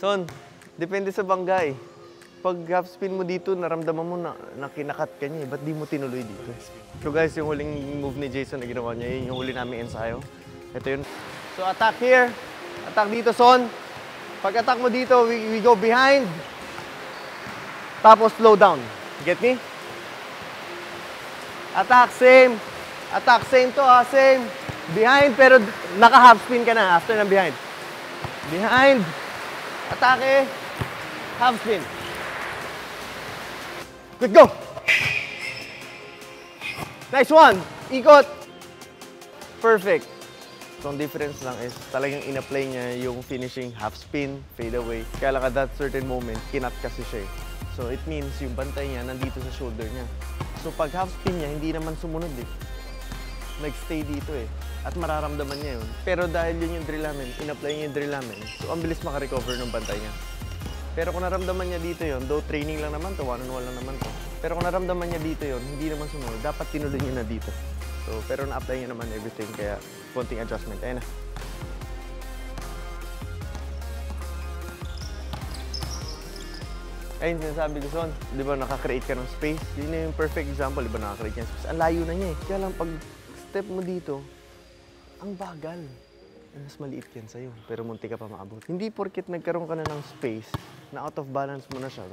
Son, depende sa bangga eh. Pag half spin mo dito, naramdaman mo na kinakat ka niya eh. Ba't di mo tinuloy dito? So guys, yung huling move ni Jason na ginawa niya, yun yung huli namin ensayo. Ito yun. So attack here. Attack dito, Son. Pag attack mo dito, we go behind. Tapos slow down. Get me? Attack, same. Attack, same to ha, same. Behind, pero naka-half spin ka na after ng behind. Behind. Atake. Half spin. Quick, go! Nice one! Ikot! Perfect. So, ang difference lang is talagang in-apply niya yung finishing half spin, fade away. Kaya lang at that certain moment, kinat kasi siya eh. So, it means yung bantay niya nandito sa shoulder niya. So, pag half spin niya, hindi naman sumunod eh. Nag-stay dito eh. At mararamdaman niya yun. Pero dahil yun yung drill namin, in-apply niya yung drill namin, so ang bilis makarecover ng bantay niya. Pero kung naramdaman niya dito yun, though training lang naman to, one-on-one lang naman to. Pero kung naramdaman niya dito yun, hindi naman sumunod, dapat tinuloy niya na dito. So, pero na-apply niya naman everything, kaya konting adjustment. Ayun na. Ayun, sinasabi ko, Son, di ba nakakreate ka ng space? Yun na yung perfect example, di ba nakakreate ka ng space? Ang layo na niya eh. Kaya lang pag step mo dito, ang bagal. Mas maliit yan sa'yo, pero munti ka pa maabot. Hindi porket nagkaroon ka na ng space, na out of balance mo na siya,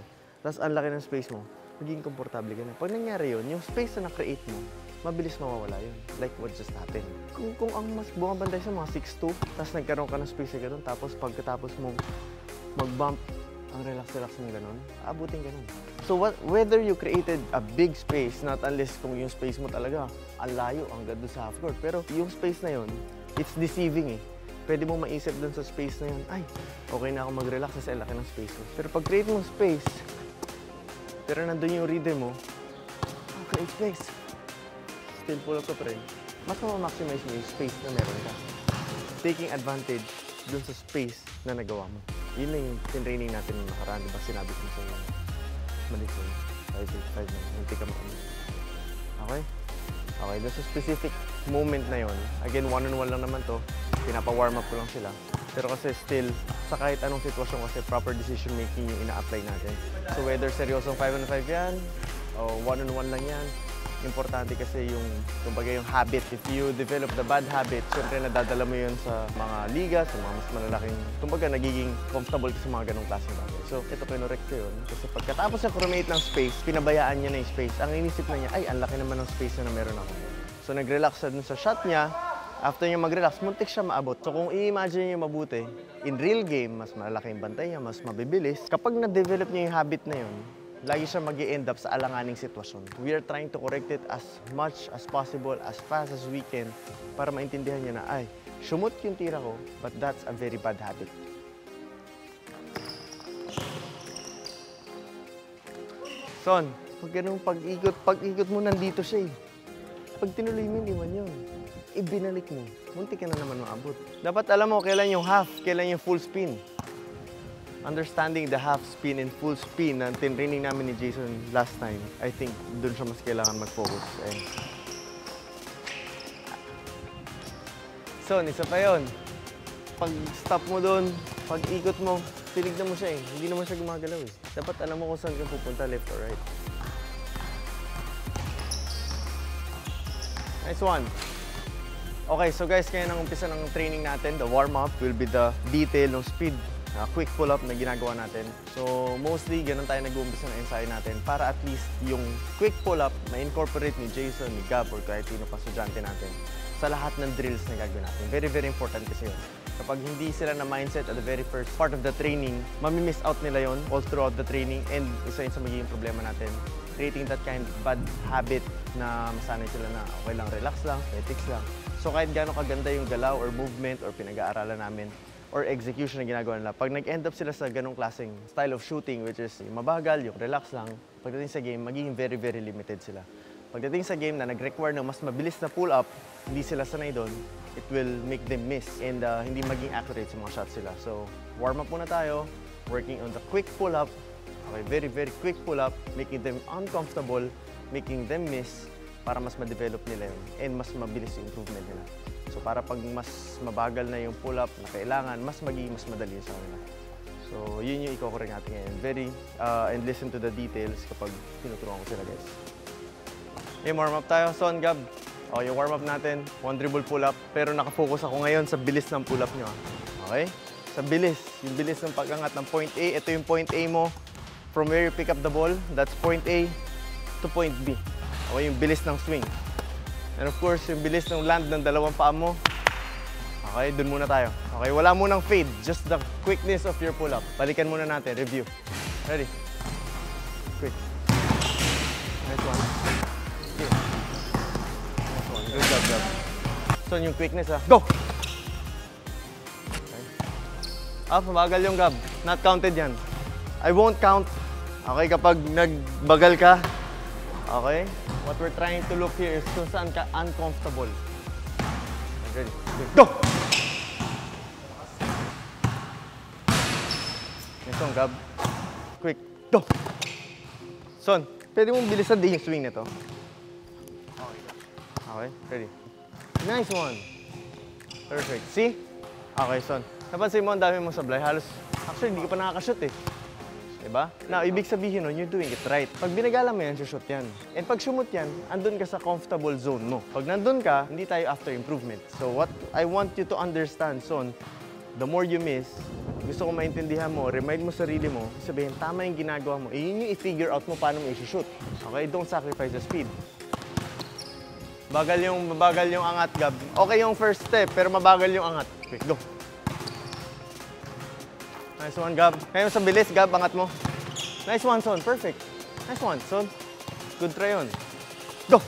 tapos ang laki ng space mo, magiging komportable ka na. Pag nangyari yun, yung space na na-create mo, mabilis mawawala yun. Like what just happened. Kung ang mas bumabantay sa mga 6'2", tapos nagkaroon ka ng space na gano'n, tapos pagkatapos mo mag-bump, ang relax-relax mo gano'n, abutin gano'n. So whether you created a big space, not unless kung yung space mo talaga, ang layo, ang ganda sa half court. Pero yung space na yun, it's deceiving eh. Pwede mo maisip dun sa space na yun, ay, okay na ako mag-relax kasi laki ng space mo. Pero pag create mong space, pero nandun yung rhythm mo, create space. Still pull up ka pa rin. Mas ma-maximize mo yung space na meron ka. Taking advantage dun sa space na nagawa mo. Yun lang yung training natin ng nakaraan. Diba sinabi ko sa iyo, malit mo, 5-8-5 na, hindi ka makamit. Okay? Okay, dun sa specific moment na yon, again, one-on-one lang naman to, pinapa-warm up ko lang sila. Pero kasi still, sa kahit anong sitwasyon kasi proper decision making yung ina-apply natin. So whether seryosong 5-on-5 yan, o one-on-one lang yan, importante kasi yung, kumbaga yung habit. If you develop the bad habit, syempre nadadala mo yun sa mga liga, sa mga mas malalaking, kumbaga nagiging comfortable ka sa mga ganong klaseng bagay. So ito, kinorek ko yun. Kasi pagkatapos na create ng space, pinabayaan niya na yung space. Ang inisip na niya, ay, ang laki naman ng space na meron ako. So nag-relax siya dun sa shot niya. After niya mag-relax, muntik siya maabot. So kung i-imagine niyo mabuti, in real game, mas malaki yung bantay niya, mas mabibilis. Kapag na-develop niya yung habit na yun, lagi siya mag-i-end up sa alanganing sitwasyon. We are trying to correct it as much as possible, as fast as we can, para maintindihan niya na, ay, shumot yung tira ko, but that's a very bad habit. Son, pag ganun pag-ikot mo, nandito siya eh. Pag tinuloy mo, iwan yun. Ibinalik mo, munti ka na naman maabot. Dapat alam mo, kailan yung half, kailan yung full spin. Understanding the half spin and full spin na tinraining namin ni Jason last time, I think doon siya mas kailangan mag-focus. So, isa pa yun. Pag stop mo doon, pag ikot mo, tinignan mo siya eh. Hindi naman siya gumagalaw eh. Dapat alam mo kung saan ka pupunta, left or right. Nice one. Okay, so guys, kaya nang umpisa ng training natin, the warm-up will be the detail ng speed. Quick pull-up na ginagawa natin. So, mostly, ganun tayo nag-uumpisa ng ensayo natin para at least yung quick pull-up ma-incorporate ni Jason, ni Gab, or kahit sino pa estudyante natin sa lahat ng drills na gagawin natin. Very, very important kasi yun. Kapag hindi sila na mindset at the very first part of the training, mamimiss out nila yon all throughout the training, and isa yun sa magiging problema natin. Creating that kind of bad habit na masanay sila na okay lang, relax lang, ethics lang. So, kahit gano'ng kaganda yung galaw or movement or pinag-aaralan namin, or execution na ginagawa nila. Pag nag-end up sila sa ganong klaseng style of shooting, which is yung mabagal, yung relax lang, pagdating sa game, magiging very, very limited sila. Pagdating sa game na nag-require ng mas mabilis na pull-up, hindi sila sanay doon, it will make them miss and hindi maging accurate sa mga shots sila. So, warm up muna tayo, working on the quick pull-up. Okay, very, very quick pull-up, making them uncomfortable, making them miss, para mas ma-develop nila yun and mas mabilis yung improvement nila. So para pag mas mabagal na yung pull-up na kailangan, mas magiging mas madali sa kanila. So, yun yung i-correct natin ngayon. And listen to the details kapag tinuturuan ko sila, guys. Okay, warm up tayo. Son, Gab. Okay, yung warm up natin, 1 dribble pull-up. Pero nakafocus ako ngayon sa bilis ng pull-up nyo. Okay? Sa bilis. Yung bilis ng pag-angat ng point A. Ito yung point A mo. From where you pick up the ball, that's point A to point B. Okay, yung bilis ng swing. And of course, yung bilis ng land ng dalawang paa mo. Okay, dun muna tayo. Okay, wala munang fade. Just the quickness of your pull-up. Balikan muna natin. Review. Ready? Quick. Nice one. Okay. Nice one. Good job, Gab. So, yung quickness, ha? Go! Okay. Mabagal yung Gab. Not counted yan. I won't count. Okay, kapag nagbagal ka. Okay? What we're trying to look here is kung saan ka uncomfortable. Ready? Go! Next one, Gab. Quick. Go! Son, pwede mong bilisan din yung swing nito. Okay, ready. Nice one. Perfect. See? Okay, Son. Napansin mo ang dami mong sablay. Halos, actually, hindi ka pa nakakashoot eh. Diba? Now, ibig sabihin nun, you're doing it right. Pag binagala mo yan, shoot yan. And pag sumot yan, andun ka sa comfortable zone mo. Pag nandun ka, hindi tayo after improvement. So what I want you to understand, Son, the more you miss, gusto ko maintindihan mo, remind mo sarili mo, sabihin, tama yung ginagawa mo. Yun yung i-figure out mo paano mo i-shoot. Okay? Don't sacrifice the speed. Mabagal yung angat, Gab. Okay yung first step, pero mabagal yung angat. Quick, go. Nice one, Gab. Ngayon sa bilis, Gab, angat mo. Nice one, Son. Perfect. Nice one, Son. Good try yun. Go!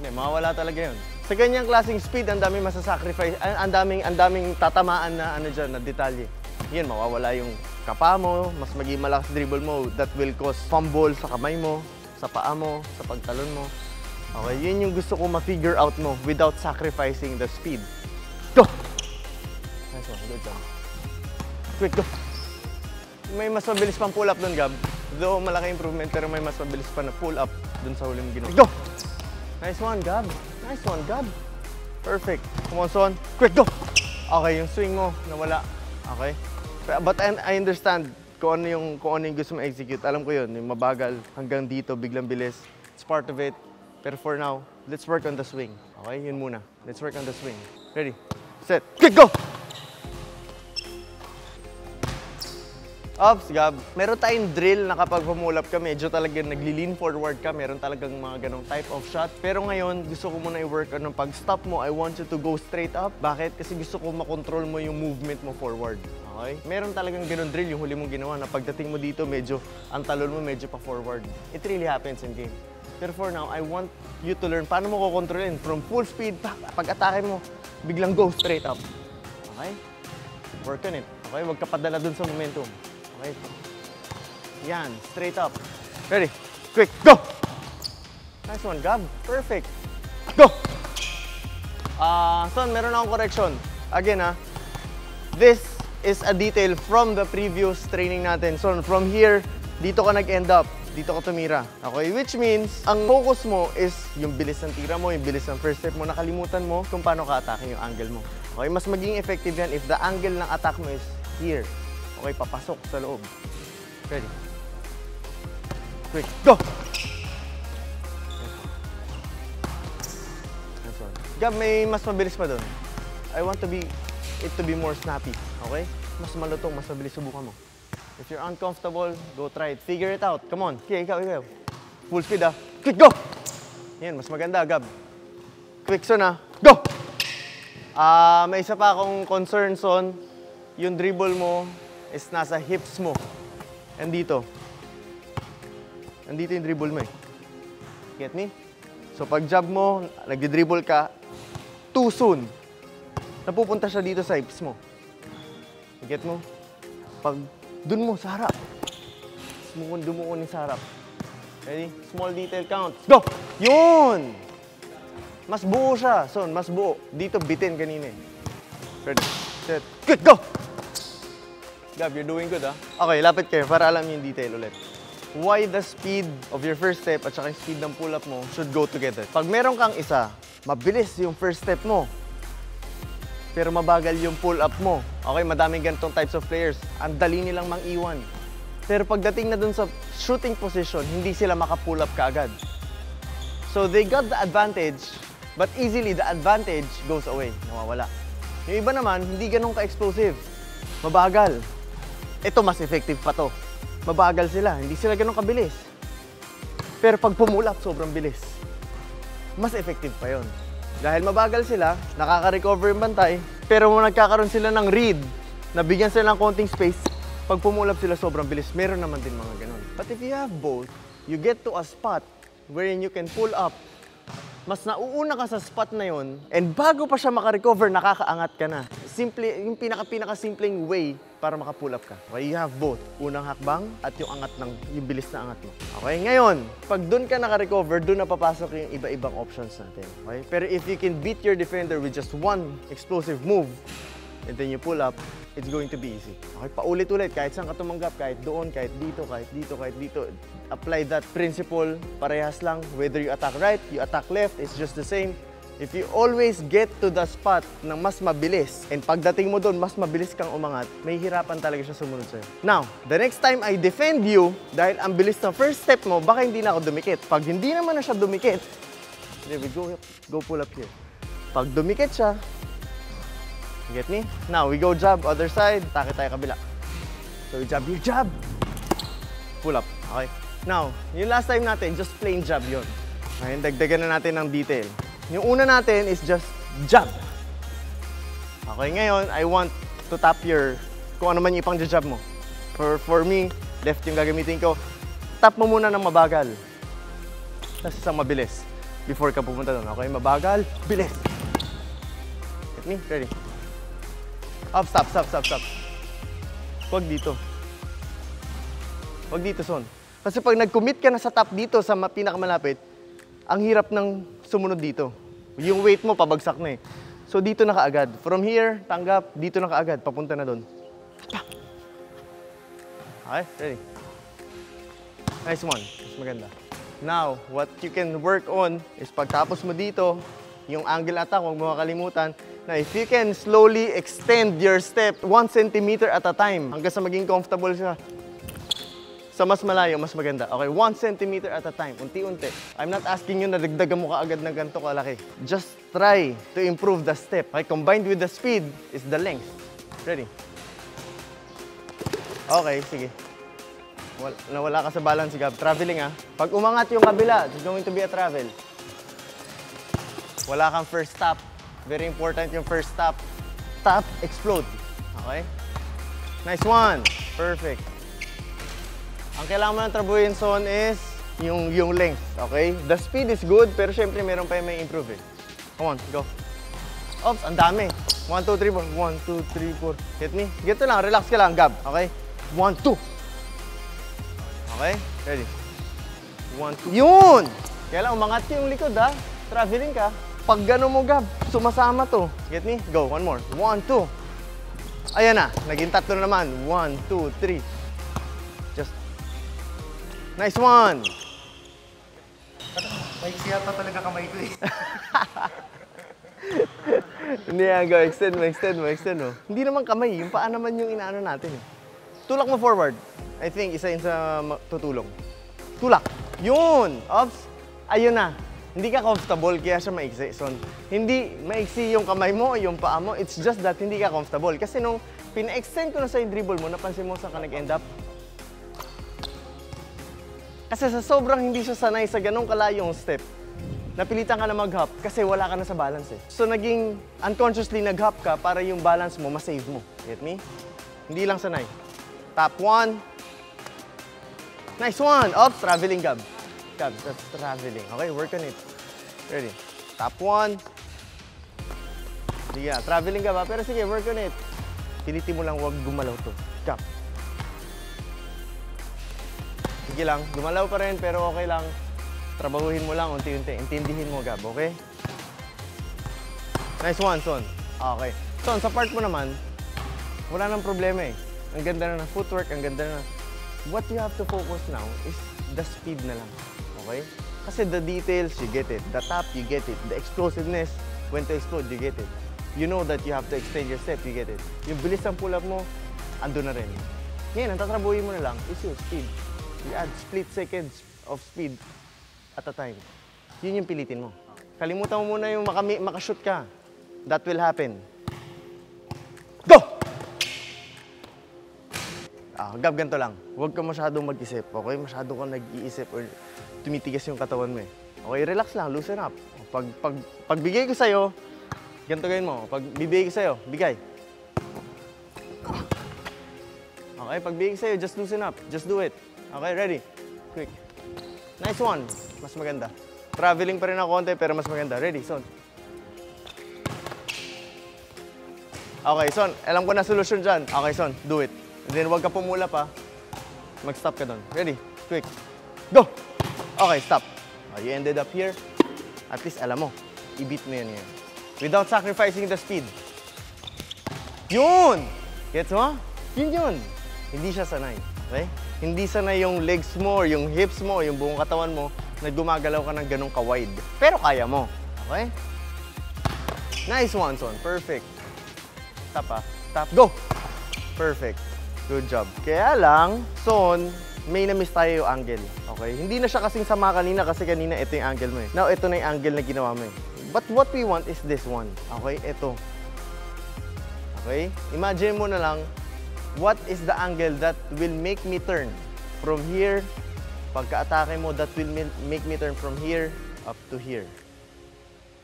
Hindi, mawawala talaga yun. Sa ganyang klaseng speed, ang daming masasacrifice, ang daming tatamaan na na detalye. Yan, mawawala yung kapa mo, mas maging malakas dribble mo. That will cause fumble sa kamay mo, sa paa mo, sa pagtalon mo. Okay, yun yung gusto ko ma-figure out mo without sacrificing the speed. Go! Nice one, good job. Quick, go! May mas mabilis pang pull-up doon, Gab. Though malaki improvement, pero may mas mabilis pa na pull-up doon sa huli mong ginawa. Go! Nice one, Gab. Nice one, Gab. Perfect. Come on, Son. Quick, go! Okay, yung swing mo, nawala. Okay? But I understand kung ano yung gusto mo execute. Alam ko yun, yung mabagal hanggang dito, biglang bilis. It's part of it. Pero for now, let's work on the swing. Okay? Yun muna. Let's work on the swing. Ready? Set. Quick, go! Ops, Gab. Meron tayong drill na kapag pumulap ka, medyo talagang nagli-lean forward ka. Meron talagang mga ganong type of shot. Pero ngayon, gusto ko muna i-work on pag-stop mo, I want you to go straight up. Bakit? Kasi gusto ko makontrol mo yung movement mo forward. Okay? Meron talagang ganon drill yung huli mong ginawa na pagdating mo dito, medyo, ang talon mo medyo pa forward. It really happens in game. Pero for now, I want you to learn paano mo kukontrolin. From full speed, pag-atake mo, biglang go straight up. Okay? Work on it. Okay? Huwag ka padala dun sa momentum. Okay. Yan, straight up. Ready? Quick, go! Nice one, Gab. Perfect. Go! Son, meron akong correction. Again, this is a detail from the previous training natin. So, from here, dito ka nag-end up. Dito ka tumira. Okay? Which means, ang focus mo is yung bilis ng tira mo, yung bilis ng first step mo. Nakalimutan mo kung paano ka-atake yung angle mo. Okay? Mas maging effective yan if the angle ng attack mo is here. Okay, papasok sa loob. Ready? Quick, go! Nice one. Gab, may mas mabilis pa doon. I want it to be more snappy. Okay? Mas malutong, mas mabilis, subukan mo. If you're uncomfortable, go try it. Figure it out. Come on. Okay, ikaw. Full speed, Quick, go! Yan, mas maganda, Gab. Quick, Son, Go! May isa pa akong concern, Son. Yung dribble mo is nasa hips mo. Andito. Andito yung dribble mo eh. Get me? So pag jab mo, nag-dribble ka, too soon. Napupunta siya dito sa hips mo. Get mo? Pag dun mo, sa harap. Dumukunin sa harap. Ready? Small detail counts. Go! Yun! Mas buo siya, Son. Mas buo. Dito, bitin kanina eh. Ready? Set. Good, go! Gab, you're doing good, Okay, lapit kayo para alam yung detail ulit. Why the speed of your first step at saka yung speed ng pull-up mo should go together. Pag meron kang isa, mabilis yung first step mo. pero mabagal yung pull-up mo. Okay, madaming ganitong types of players. Ang dali nilang mang-iwan. Pero pagdating na dun sa shooting position, hindi sila maka-pull up kaagad. So they got the advantage, but easily the advantage goes away. Nawawala. Yung iba naman, hindi ganun ka-explosive. Mabagal. Ito, mas effective pa to. Mabagal sila, hindi sila ganun kabilis. Pero pag pull up, sobrang bilis. Mas effective pa yon. Dahil mabagal sila, nakaka-recover yung bantay, pero kung nagkakaroon sila ng read, nabigyan sila ng konting space, pag pumulap sila sobrang bilis, meron naman din mga ganun. But if you have both, you get to a spot wherein you can pull up, mas nauuna ka sa spot na yon, and bago pa siya makarecover, nakakaangat ka na. Simple, yung pinaka-simpleng way para maka-pull up ka. Okay, you have both. Unang hakbang at yung angat yung bilis na angat mo. Okay, ngayon, pag doon ka naka-recover, doon na papasok yung iba-ibang options natin. Okay? Pero if you can beat your defender with just one explosive move, and then you pull up, it's going to be easy. Okay, paulit-ulit, kahit saan ka tumanggap, kahit doon, kahit dito, kahit dito, kahit dito. Apply that principle, parehas lang. Whether you attack right, you attack left, it's just the same. If you always get to the spot na mas mabilis, and pagdating mo doon, mas mabilis kang umangat, may hirapan talaga siya sumunod sa'yo. Now, the next time I defend you, dahil ang bilis ng first step mo, baka hindi na ako dumikit. Pag hindi naman na siya dumikit, we go pull up here. Pag dumikit siya, get me? Now, we go jab, other side, take tayo kabila. So, we jab, you jab. Pull up, okay? Now, yung last time natin, just plain jab yun. Okay, dagdagan na natin ng detail. Yung una natin is just jab. Okay, ngayon, I want to tap your, kung ano man yung ipang jab mo. For me, left yung gagamitin ko. Tap mo muna ng mabagal. Tapos isang mabilis. Before ka pupunta doon. Okay, mabagal, bilis. Get me? Ready? Up, stop. Huwag dito. Huwag dito, Son. Kasi pag nag-commit ka na sa top dito, sa pinakamalapit, ang hirap ng sumunod dito. Yung weight mo, pabagsak na eh. So dito na kaagad. From here, tanggap, dito na kaagad. Papunta na doon. Okay, ready? Nice one. Mas maganda. Now, what you can work on is pagtapos mo dito, yung angle attack, huwag mo makalimutan. Now, if you can slowly extend your step 1 centimeter at a time hanggang sa maging comfortable siya. Sa mas malayo, mas maganda. Okay, 1 centimeter at a time, unti-unti. I'm not asking you na dagdagan mo kaagad ng ganito kalaki. Just try to improve the step. Okay, combined with the speed is the length. Ready? Okay, sige. Nawala ka sa balance, Gab. Traveling, ah. Pag umangat yung kabila, it's going to be a travel. Wala kang first stop. Very important yung first stop. Tap, explode. Okay? Nice one. Perfect. Ang kailangan mo ng trabuhin, Son, is yung length, okay? The speed is good, pero syempre meron pa yung may improve eh. Come on, go. Oops, ang dami. 1, 2, 3, 4. 1, 2, 3, 4. Get me? Get lang, relax ka lang, Gab, okay? 1, 2. Okay? Ready? 1, 2. Yun! Kaya lang, umangat yung likod, ha? Traveling ka. Pag gano'n mo, Gab, sumasama to. Get me? Go, one more. 1, 2. Ayan na, naging tatlo na naman. 1, 2, 3. Just nice one! Maiksi pa talaga kamay ko eh. Hindi yan, go. Extend mo. Hindi naman kamay, yung paa naman yung inaano natin. Tulak mo forward. I think isa yun sa tutulong. Tulak. Yun! Ops! Ayun na. Hindi ka comfortable, kaya siya maiksi. So, hindi maiksi yung kamay mo, yung paa mo. It's just that hindi ka comfortable. Kasi nung pina-extend ko na sa yung dribble mo, napansin mo saan ka nag-end up? Kasi sa sobrang hindi siya sanay sa ganong kalayong step, napilitan ka na mag-hop kasi wala ka na sa balance eh. So naging unconsciously nag-hop ka para yung balance mo, masave mo. Get me? Hindi lang sanay. Tap 1. Nice one! Oops, traveling Gab. Gab, that's traveling. Okay, work on it. Ready? Tap 1. Sige, traveling Gab ha. Pero sige, work on it. Piniti mo lang, huwag gumalaw to. Gab. Sige lang, gumalaw pa rin pero okay lang. Trabahuhin mo lang unti-unti. Intindihin mo, Gab, okay? Nice one, Son. Okay. Son, sa part mo naman, wala nang problema eh. Ang ganda na ng footwork, ang ganda na. What you have to focus now is the speed na lang, okay? Kasi the details, you get it. The tap, you get it. The explosiveness, when to explode, you get it. you know that you have to extend your step, you get it. Yung bilis ng pull-up mo, ando na rin. Ngayon, ang tatrabuhin mo na lang is yung speed. You add split seconds of speed at a time. Yun yung pilitin mo. Kalimutan mo muna yung makashoot ka. That will happen. Go! Gab, ganito lang. Huwag ka masyadong mag-isip, okay? Masyado kang nag-iisip or tumitigas yung katawan mo eh. Okay, relax lang, loosen up. Pag bigay ko sa'yo, ganito gawin mo. Pag bibigay ko sa'yo, bigay. Okay, pag bigay ko sa'yo, just loosen up. Just do it. Okay, ready? Quick. Nice one. Mas maganda. Traveling pa rin ako konti, pero mas maganda. Ready, Son? Okay, Son. Alam ko na solusyon dyan. Okay, Son. Do it. And then, huwag ka pumula pa. Mag-stop ka doon. Ready? Quick. Go! Okay, stop. You ended up here. At least, alam mo. I-beat mo yan. Without sacrificing the speed. Yun! Gets mo? Yun. Hindi siya sanay. Okay? Hindi sanay yung legs mo, or yung hips mo, yung buong katawan mo na gumagalaw ka ng ganong ka-wide. Pero kaya mo. Okay? Nice one, Son. Perfect. Stop, Stop. Go! Perfect. Good job. Kaya lang, Son, may na-miss tayo yung angle. Okay? Hindi na siya kasing sama kanina kasi kanina ito yung angle mo eh. Now, ito na yung angle na ginawa mo eh. But what we want is this one. Okay? Ito. Okay? Imagine mo na lang, what is the angle that will make me turn from here, pagka-atake mo, that will make me turn from here up to here.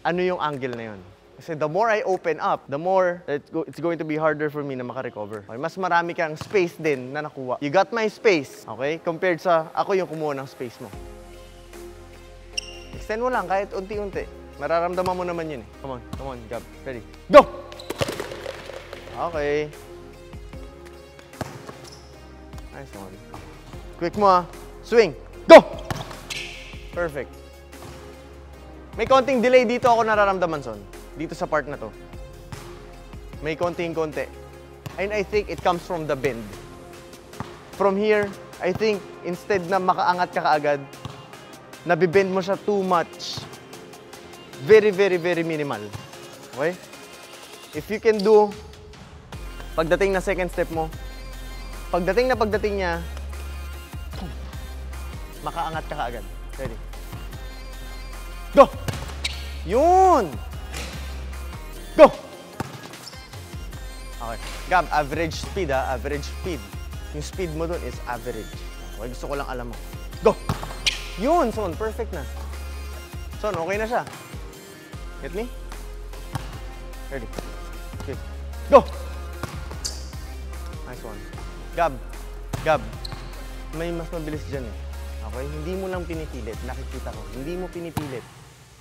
Ano yung angle na yun? Kasi the more I open up, the more it's going to be harder for me na makarecover. Okay? Mas marami kang space din na nakuha. You got my space, okay? Compared sa ako yung kumuha ng space mo. Extend mo lang kahit unti-unti. Mararamdaman mo naman yun eh. Come on, Gab. Ready? Go! Okay. Nice one. Quick mo Swing. Go! Perfect. May konting delay dito ako nararamdaman, Son. Dito sa part na to. May konting-konti. And I think it comes from the bend. From here, I think instead na makaangat ka kaagad, nabibend mo siya too much. Very, very, very minimal. Okay? If you can do, pagdating na second step mo, pagdating niya, makaangat ka kaagad. Ready? Go! Yun! Go! Okay. Gab, average speed average speed. Yung speed mo dun is average. Okay, gusto ko lang alam mo. Go! Yun, Son. Perfect na. Son, okay na siya. Get me? Ready? Okay. Go! Nice one. Gab. May mas mabilis dyan eh. Okay? Hindi mo lang pinipilit. Nakikita ko. Hindi mo pinipilit.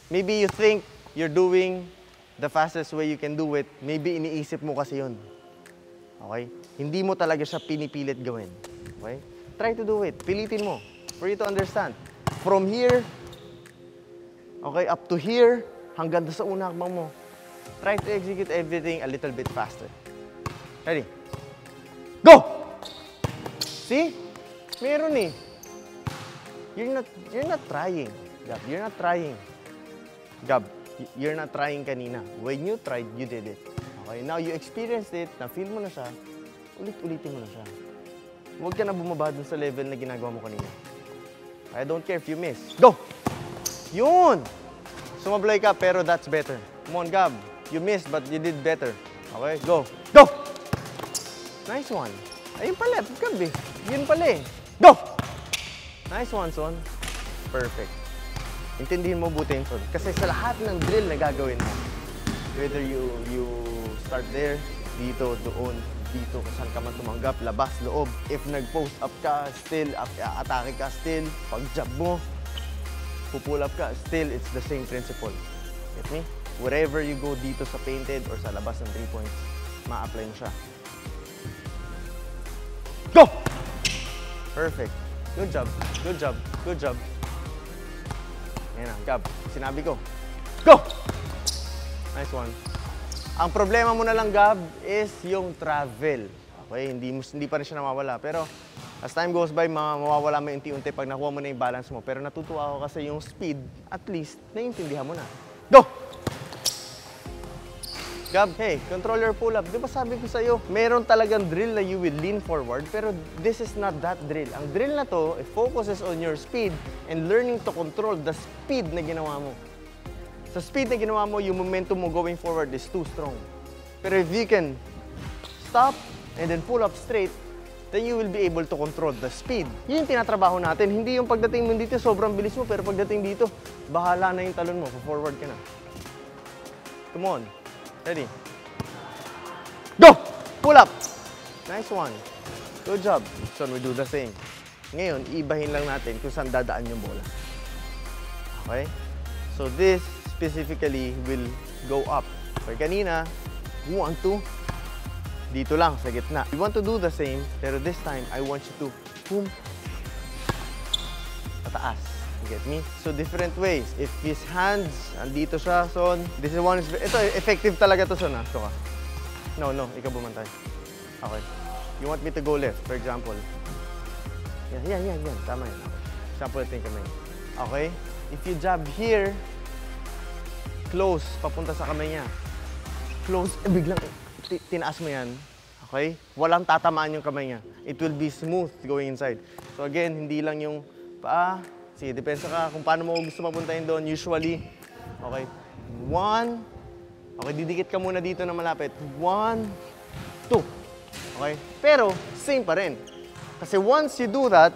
Maybe you think you're doing the fastest way you can do it. Maybe iniisip mo kasi yun. Okay? Hindi mo talaga siya pinipilit gawin. Okay? Try to do it. Pilitin mo. For you to understand. From here, okay, up to here, hanggang sa unang hakbang mo. Try to execute everything a little bit faster. Ready? Go! See? Meron eh. You're not trying. Gab, you're not trying. Gab, you're not trying kanina. When you tried, you did it. Okay, now you experienced it, na-feel mo na siya, ulit-ulitin mo na siya. Huwag ka na bumaba dun sa level na ginagawa mo kanina. I don't care if you miss. Go! Yun! Sumablay ka, pero that's better. Come on, Gab. You missed, but you did better. Okay, go. Go! Nice one. Ayun pala, Gab eh. Yun pala eh. Go! Nice one, Son. Perfect. Intindihin mo buti yun, Son. Kasi sa lahat ng drill na gagawin mo, whether you start there, dito, doon, dito, kung saan ka man tumanggap, labas, loob. If nag-post up ka, still, atake ka, still, pag-jab mo, pupull up ka, still, it's the same principle. Get me? Wherever you go dito sa painted or sa labas ng 3 points, ma-apply mo siya. Go! Perfect. Good job. Good job. Good job. Ayan na, Gab. Sinabi ko. Go! Nice one. Ang problema mo na lang, Gab, is yung travel. Okay? Hindi pa rin siya nawawala. Pero as time goes by, mawawala mo unti-unti pag nakuha mo na yung balance mo. Pero natutuwa ako kasi yung speed, at least, naiintindihan mo na. Go! Gab, hey, control your pull-up. Di ba sabi ko sa'yo, meron talagang drill na you will lean forward, pero this is not that drill. Ang drill na to, it focuses on your speed and learning to control the speed na ginawa mo. Sa speed na ginawa mo, yung momentum mo going forward is too strong. Pero if you can stop and then pull up straight, then you will be able to control the speed. Yun yung tinatrabaho natin. Hindi yung pagdating mo dito, sobrang bilis mo, pero pagdating dito, bahala na yung talon mo, forward ka na. Come on. Ready? Go! Pull up! Nice one. Good job. So, we do the same. Ngayon, iibahin lang natin kung saan dadaan yung bola. Okay? So, this specifically will go up. So, kanina, 1, 2, dito lang, sa gitna. We want to do the same, pero this time, I want you to, boom, pataas. You get me? So, different ways. If his hands, andito siya, Son. This is one, ito, effective talaga to, Son, ha? Ito ka. No, ikaw bumantay. Okay. You want me to go left, for example. Yan. Tama yan. Example, ito yung kamay. Okay? If you jab here, close, papunta sa kamay niya. Close, biglang tinaas mo yan. Okay? Walang tatamaan yung kamay niya. It will be smooth going inside. So again, hindi lang yung paa. Sige, depensa ka kung paano mo gusto mapuntahin doon. Usually, okay, 1. Okay, didikit ka muna dito na malapit. 1, 2. Okay? Pero, same pa rin. Kasi once you do that,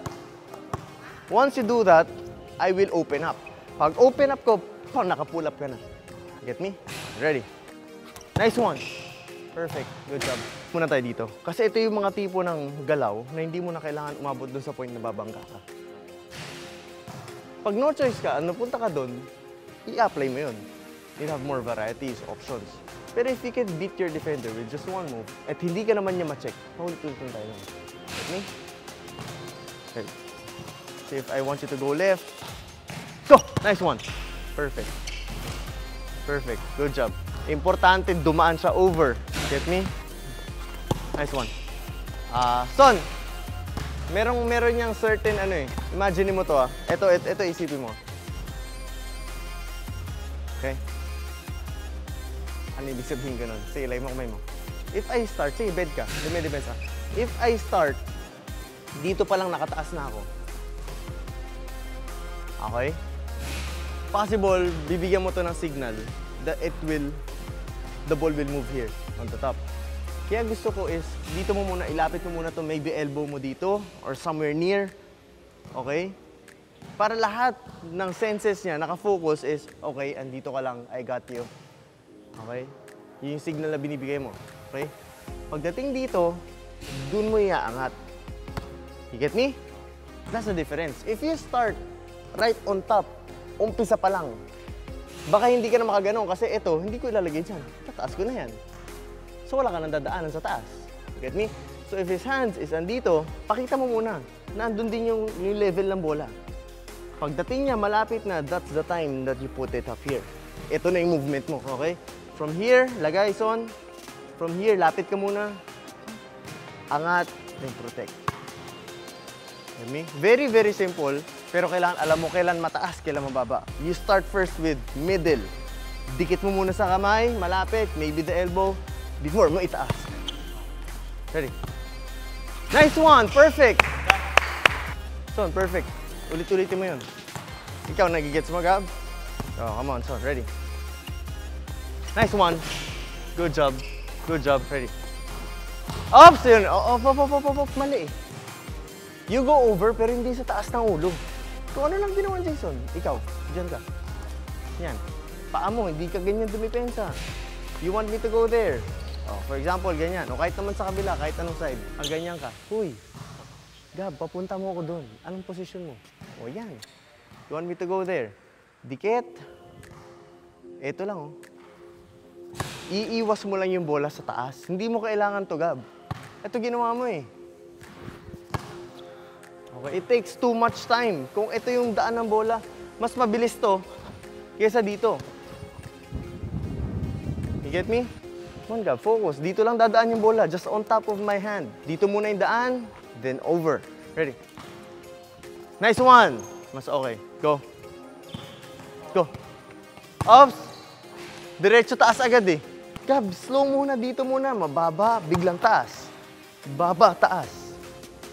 I will open up. Pag open up ko, naka-pull up ka na. Get me? Ready? Nice one. Perfect. Good job. Muna tayo dito. Kasi ito yung mga tipo ng galaw na hindi mo na kailangan umabot doon sa point na babangga ka. Pag no choice ka, napunta ka doon, i-apply mo yun. You have more varieties, options. Pero if you can beat your defender with just one move, at hindi ka naman niya ma-check, paulit-ulit tayo lang. Get me? Okay. So if I want you to go left, go! Nice one. Perfect. Perfect. Good job. Importante, dumaan siya over. Get me? Nice one. Son, meron niyang certain ano eh. Imagine mo to ah. Ito isipin mo. Okay? Ano ibig sabihin ganun? Sige, lay mo kamay mo. If I start, sige, bed ka. Dumidepends ah. If I start, dito pa lang nakataas na ako. Okay? Possible, bibigyan mo to ng signal that the ball will move here on the top. Kaya gusto ko is, dito mo muna, ilapit mo muna to, maybe elbow mo dito or somewhere near. Okay? Para lahat ng senses niya, nakafocus is, okay, andito ka lang, I got you. Okay? Yung signal na binibigay mo. Okay? Pagdating dito, dun mo iaangat. You get me? That's the difference. If you start right on top, umpisa pa lang, baka hindi ka na makaganon kasi ito, hindi ko ilalagay dyan. Tataas ko na yan. So wala ka nang dadaanan sa taas. You get me? So if his hands is andito, pakita mo muna na andun din yung level ng bola. Pagdating niya, malapit na, that's the time that you put it up here. Ito na yung movement mo, okay? From here, lagay, Son. From here, lapit ka muna. Angat, then protect. Get me? Very, very simple. Pero kailangan, alam mo kailan mataas, kailan mababa. You start first with middle. Dikit mo muna sa kamay, malapit, maybe the elbow, before mo itaas. Ready? Nice one! Perfect! Son, perfect. Ulit-ulitin mo yun. Ikaw, nagigets mo, Gab? Oh, come on, Son. Ready? Nice one. Good job. Good job. Ready? Ops! Yun. Op. Mali eh. You go over, pero hindi sa taas ng ulo. Kung ano lang ginawa, Jason. Ikaw, dyan ka. Yan. Paa mo, hindi ka ganyan dumipensa. You want me to go there? Oh, for example, ganyan. O kahit naman sa kabila, kahit anong side. Ang ganyan ka. Huy, Gab, papunta mo ako doon. Anong posisyon mo? O yan. You want me to go there? Dikit. Ito lang, oh. Iiwas mo lang yung bola sa taas. Hindi mo kailangan to, Gab. Ito ginawa mo eh. Okay, it takes too much time. Kung ito yung daan ng bola, mas mabilis to kaysa dito. You get me? Come on, Gab, focus. Dito lang dadaan yung bola, just on top of my hand. Dito muna yung daan, then over. Ready? Nice one! Mas okay. Go. Go. Ops! Diretso taas agad eh. Gab, slow muna, dito muna. Mababa, biglang taas. Baba, taas.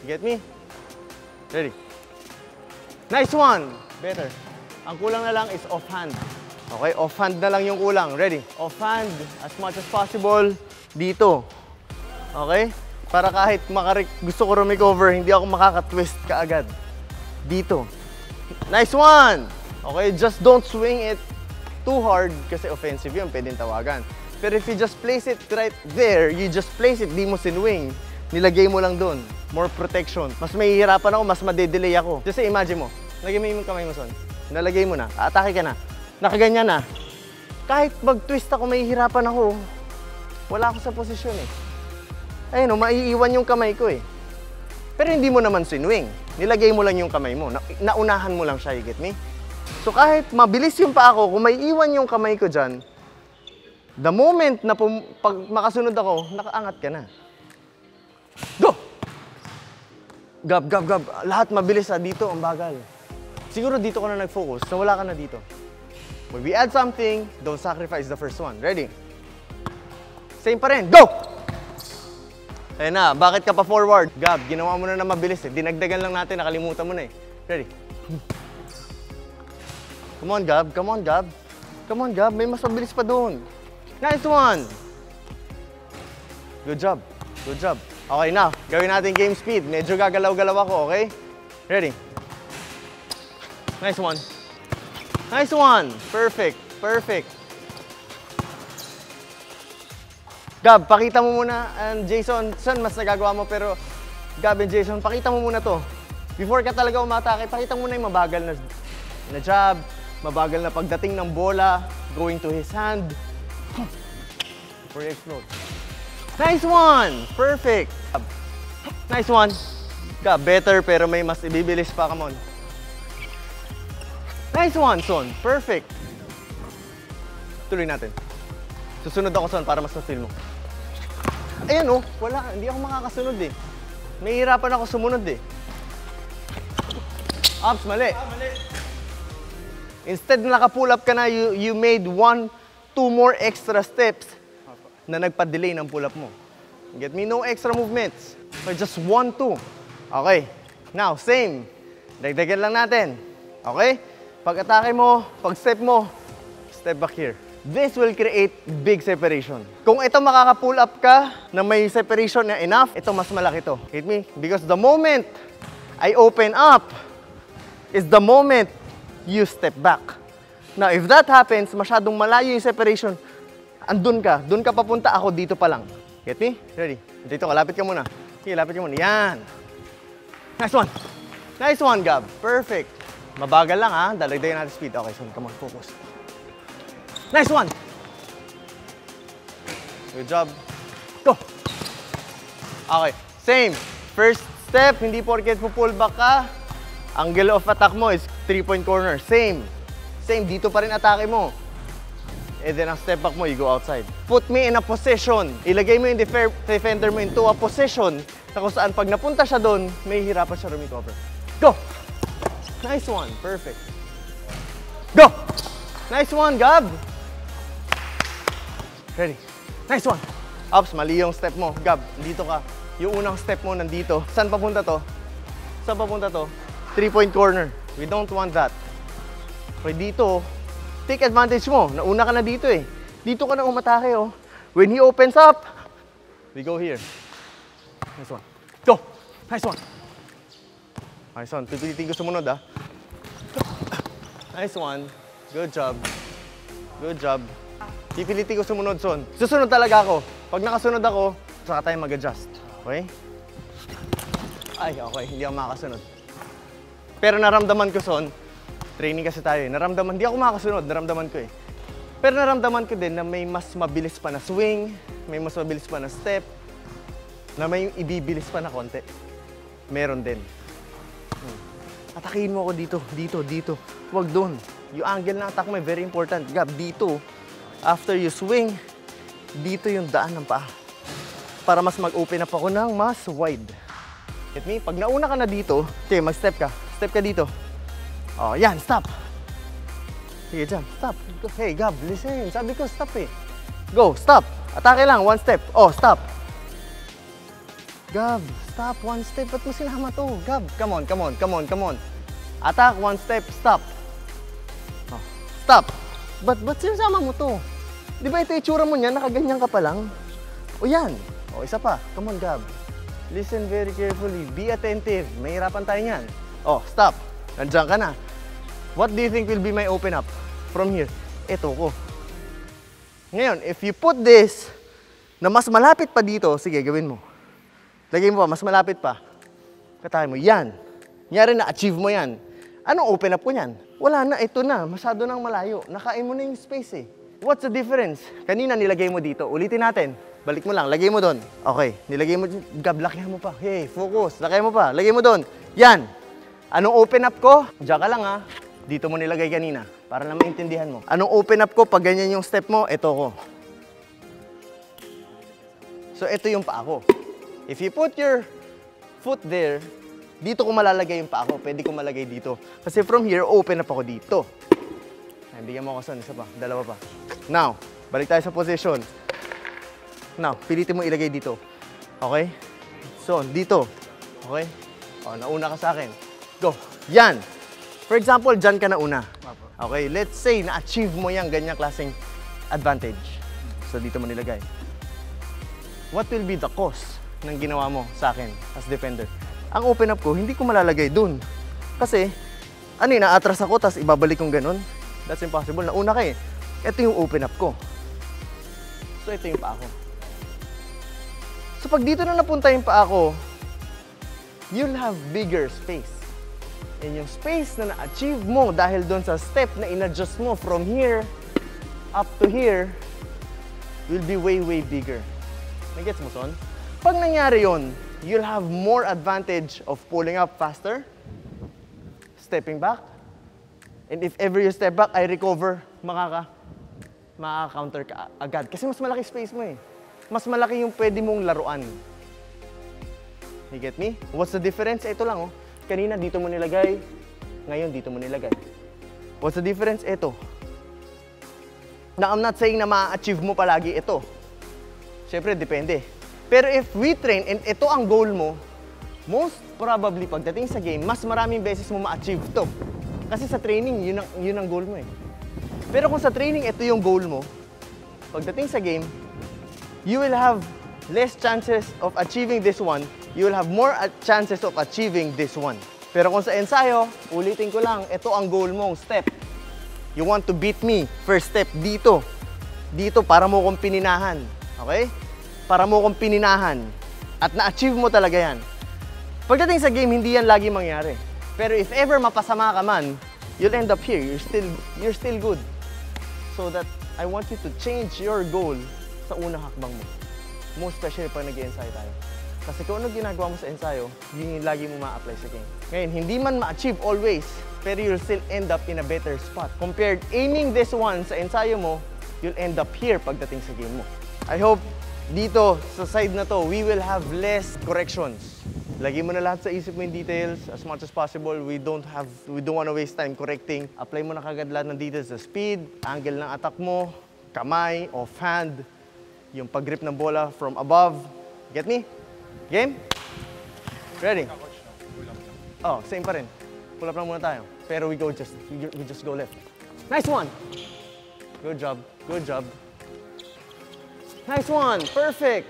Get me? Ready? Nice one! Better. Ang kulang na lang is offhand. Okay, offhand na lang yung kulang. Ready? Offhand as much as possible dito. Okay? Para kahit gusto ko recover, hindi ako makaka-twist kaagad. Dito. Nice one! Okay, just don't swing it too hard kasi offensive yun, pwedeng tawagan. Pero if you just place it right there, you just place it, di mo sinwing, nilagay mo lang doon. More protection. Mas mahihirapan ako, mas madedelay ako. Kasi imagine mo, lagay mo yung kamay mo, son. Nalagay mo na, atake ka na. Nakaganyan na. Kahit mag-twist ako, mahihirapan ako. Wala ako sa posisyon eh. Ayun, maiiwan yung kamay ko eh. Pero hindi mo naman sinwing. Nilagay mo lang yung kamay mo. Naunahan mo lang siya, you get me? So kahit mabilis yung pa ako, kung may iwan yung kamay ko dyan, the moment na pag makasunod ako, nakaangat ka na. Go! Gab, gab, gab. Lahat mabilis dito, ang bagal. Siguro dito ka na nag-focus, so wala ka na dito. When we add something, don't sacrifice the first one. Ready? Same pa rin. Go! Ayun na, bakit ka pa forward? Gab, ginawa mo na mabilis eh. Dinagdagan lang natin, nakalimutan mo na eh. Ready? Come on, Gab. Come on, Gab. Come on, Gab. May mas mabilis pa doon. Nice one! Good job. Good job. Okay, now, gawin natin game speed. Medyo gagalaw-galaw ako, okay? Ready? Nice one. Nice one! Perfect. Perfect. Gab, pakita mo muna. And Jason, son, mas nagagawa mo, pero Gab and Jason, pakita mo muna to. Before ka talaga umatake, pakita mo na yung mabagal na jab, mabagal na pagdating ng bola, going to his hand. Before you explode. Nice one! Perfect! Nice one! Gab, better pero may mas ibibilis pa. Come on. Nice one, Son. Perfect. Tuloy natin. Susunod ako, Son, para mas ma-feel mo. Ayan, oh. Wala. Hindi ako makakasunod eh. May hirapan ako sumunod eh. Ups, mali. Mali. Instead na naka-pull up ka na, you made 1, 2 more extra steps na nagpa-delay ng pull up mo. Get me? No extra movements. So just 1, 2. Okay. Now, same. Dagdagan lang natin. Okay? Pag-atake mo, pag-step mo, step back here. This will create big separation. Kung ito makaka-pull up ka na may separation na enough, ito mas malaki to. Get me? Because the moment I open up is the moment you step back. Now, if that happens, masyadong malayo yung separation, andun ka. Dun ka papunta, ako dito pa lang. Get me? Ready? Dito ka, lapit ka muna. Sige, lapit ka muna. Yan. Nice one. Nice one, Gab. Perfect. Mabagal lang, ha? Dalagdagan natin speed. Okay, son, come on, focus. Nice one. Good job. Go. Okay, same. First step, hindi porket pull back ka, angle of attack mo is 3-point corner. Same. Same, dito pa rin atake mo. And then ang step back mo, you go outside. Put me in a position. Ilagay mo yung defender mo into a position na kung saan pag napunta siya doon, may hirapan siya recover. Go! Nice one. Perfect. Go! Nice one, Gab! Ready? Nice one! Ups, mali yung step mo. Gab, dito ka. Yung unang step mo nandito. Saan papunta to? Saan papunta to? 3-point corner. We don't want that. Okay, dito, take advantage mo. Nauna ka na dito eh. Dito ka na umatake oh. When he opens up, we go here. Nice one. Go! Nice one. Nice one. Pipilitin ko sumunod ah. Nice one. Good job. Good job. Pipilitin ko sumunod, Son. Susunod talaga ako. Pag nakasunod ako, saka tayo mag-adjust. Okay? Ay, okay. Hindi ako makakasunod. Pero naramdaman ko, Son, training kasi tayo eh. Naramdaman, hindi ako makakasunod. Naramdaman ko eh. Pero naramdaman ko din na may mas mabilis pa na swing, may mas mabilis pa na step, na may ibibilis pa na konti. Meron din. Atakihin mo ako dito, dito, dito. Huwag doon. Yung angle ng attack mo, very important. Gab, dito. After you swing, dito yung daan ng paa. Para mas mag-open up ako ng mas wide. Get me? Pag nauna ka na dito, okay, mag-step ka. Step ka dito. Oh, yan, stop. Sige, dyan, stop. Hey, Gab, listen. Sabi ko, stop eh. Go, stop. Atake lang, one step. Oh, stop. Gab, stop, one step. Ba't mo sinama to? Gab, come on, come on, come on, come on. Attack, one step, stop. Oh, stop. Ba't sinasama mo to? Di ba ito itsura mo niyan, nakaganyan ka pa lang? O yan. O, isa pa. Come on, Gab. Listen very carefully. Be attentive. Mahirapan tayo niyan. Oh, stop. Nandiyan ka na. What do you think will be my open up from here? Ito ko. Ngayon, if you put this na mas malapit pa dito, sige, gawin mo. Lagay mo pa, mas malapit pa. Katay mo, yan. Nyari na, achieve mo yan. Anong open up ko yan? Wala na, ito na. Masyado nang malayo. Nakain mo na yung space eh. What's the difference? Kanina nilagay mo dito. Ulitin natin. Balik mo lang, lagay mo doon. Okay, nilagay mo, Gab, lakihan mo pa. Hey, focus, lakay mo pa. Lagay mo doon. Yan. Anong open up ko? Diyan ka lang ha. Dito mo nilagay kanina. Para na maintindihan mo. Anong open up ko pag ganyan yung step mo? Ito ko. So, ito yung paa ko. If you put your foot there, dito ko malalagay yung paa ko. Pwede ko malagay dito. Kasi from here, open up ako dito. Ay, bigyan mo ako son. Isa pa. Dalawa pa. Now, balik tayo sa position. Now, pilitin mo ilagay dito. Okay? So, dito. Okay? O, nauna ka sa akin. Go. Yan. For example, dyan ka nauna. Okay? Let's say, na-achieve mo yung ganyang klaseng advantage. So, dito mo nilagay. What will be the cost ng ginawa mo sa akin as defender? Ang open up ko, hindi ko malalagay dun. Kasi, ano yun, na-atras ako, tapos ibabalik kong ganun. That's impossible. Nauna ka eh. Ito yung open up ko. So, ito yung paa ko. So, pag dito na napunta yung paa ko, you'll have bigger space. And yung space na na-achieve mo dahil doon sa step na in-adjust mo from here up to here will be way, way bigger. Nagets mo, son? Pag nangyari yon, you'll have more advantage of pulling up faster, stepping back, and if ever you step back, I recover, makaka-counter ka agad. Kasi mas malaki space mo eh. Mas malaki yung pwede mong laruan. You get me? What's the difference? Ito lang oh. Kanina dito mo nilagay, ngayon dito mo nilagay. What's the difference? Ito. Now, I'm not saying na ma-achieve mo palagi ito. Siyempre, depende. Pero if we train, and ito ang goal mo, most probably pagdating sa game, mas maraming beses mo ma-achieve to. Kasi sa training, yun ang goal mo eh. Pero kung sa training, ito yung goal mo, pagdating sa game, you will have less chances of achieving this one, you will have more chances of achieving this one. Pero kung sa ensayo, ulitin ko lang, ito ang goal mong step. You want to beat me, first step, dito. Dito, para mo kong pininahan. Okay? Para mo kong pininahan. At na-achieve mo talaga yan. Pagdating sa game, hindi yan lagi mangyari. Pero if ever mapasama ka man, you'll end up here. You're still good. So that, I want you to change your goal sa unang hakbang mo. Most especially pag nag-i-ensayo tayo. Kasi kung ano ginagawa mo sa ensayo, yun yung lagi mo ma-apply sa game. Ngayon, hindi man ma-achieve always, pero you'll still end up in a better spot. Compared aiming this one sa ensayo mo, you'll end up here pagdating sa game mo. I hope dito sa side na to, we will have less corrections. Lagi mo na lahat sa isip mo yung details as much as possible. We don't want to waste time correcting. Apply mo na kagad lahat ng details sa speed, angle ng attack mo, kamay, offhand, yung pag-grip ng bola from above. Get me? Game? Ready? Oh, same pa rin. Pull up lang muna tayo. Pero we just go left. Nice one! Good job. Good job. Nice one! Perfect!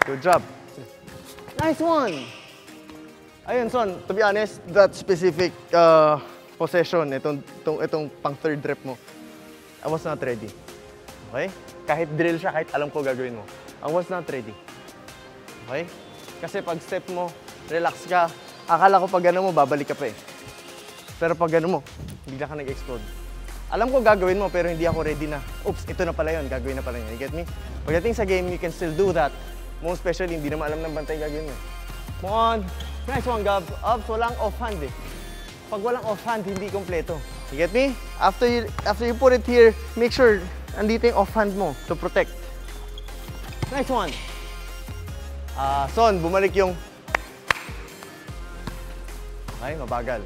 Good job. Nice one! Ayun, son, to be honest, that specific possession, itong pang third rep mo, I was not ready. Okay? Kahit drill siya, kahit alam ko gagawin mo. I was not ready. Okay? Kasi pag step mo, relax ka, akala ko pag gano'n mo, babalik ka pa eh. Pero pag gano'n mo, bigla ka nag-explode. Alam ko gagawin mo, pero hindi ako ready na. Oops, ito na pala yun, gagawin na pala yun. You get me? Pagdating sa game, you can still do that. Most especially, hindi naman alam ng bantay gagawin mo. Come on! Nice one, Gab. Ups, walang offhand eh. Pag walang offhand, hindi kompleto. You get me? After you put it here, make sure andito yung offhand mo to protect. Nice one! Son, bumalik yung... Okay, mabagal.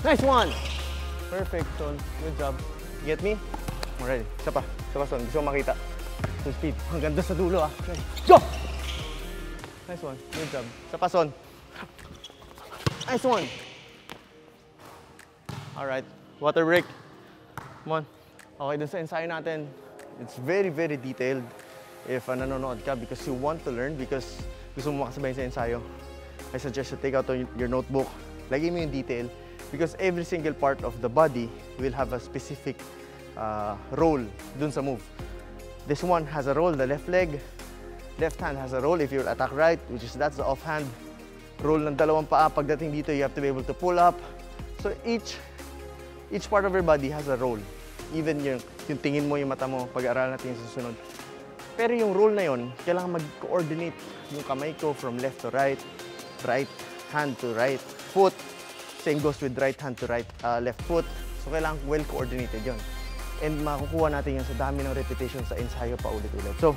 Nice one! Perfect, Son. Good job. Get me? Alright, isa pa, Son. Gusto ko makita. Full speed. Hanggang doon sa dulo, ah. Okay. Go! Nice one. Good job. Isa pa, Son. Nice one. Alright. Water break. Come on. Okay, dun sa ensayo natin, it's very, very detailed if nanonood ka because you want to learn, because gusto mo makasabay sa ensayo. I suggest you take out your notebook, lagay mo yung detail, because every single part of the body will have a specific role dun sa move. This one has a role, the left leg. Left hand has a role if you'll attack right, which is that's the offhand. Role ng dalawang paa. Pagdating dito, you have to be able to pull up. So each part of your body has a role. Even yung tingin mo, yung mata mo, pag-aaralan natin yung susunod. Pero yung role na yun, kailangan mag-coordinate yung kamay ko from left to right, right hand to right foot. Same goes with right hand to left foot. So kailangan well-coordinated yun. And makukuha natin yan sa dami ng repetition sa ensayo pa ulit-ulit. So,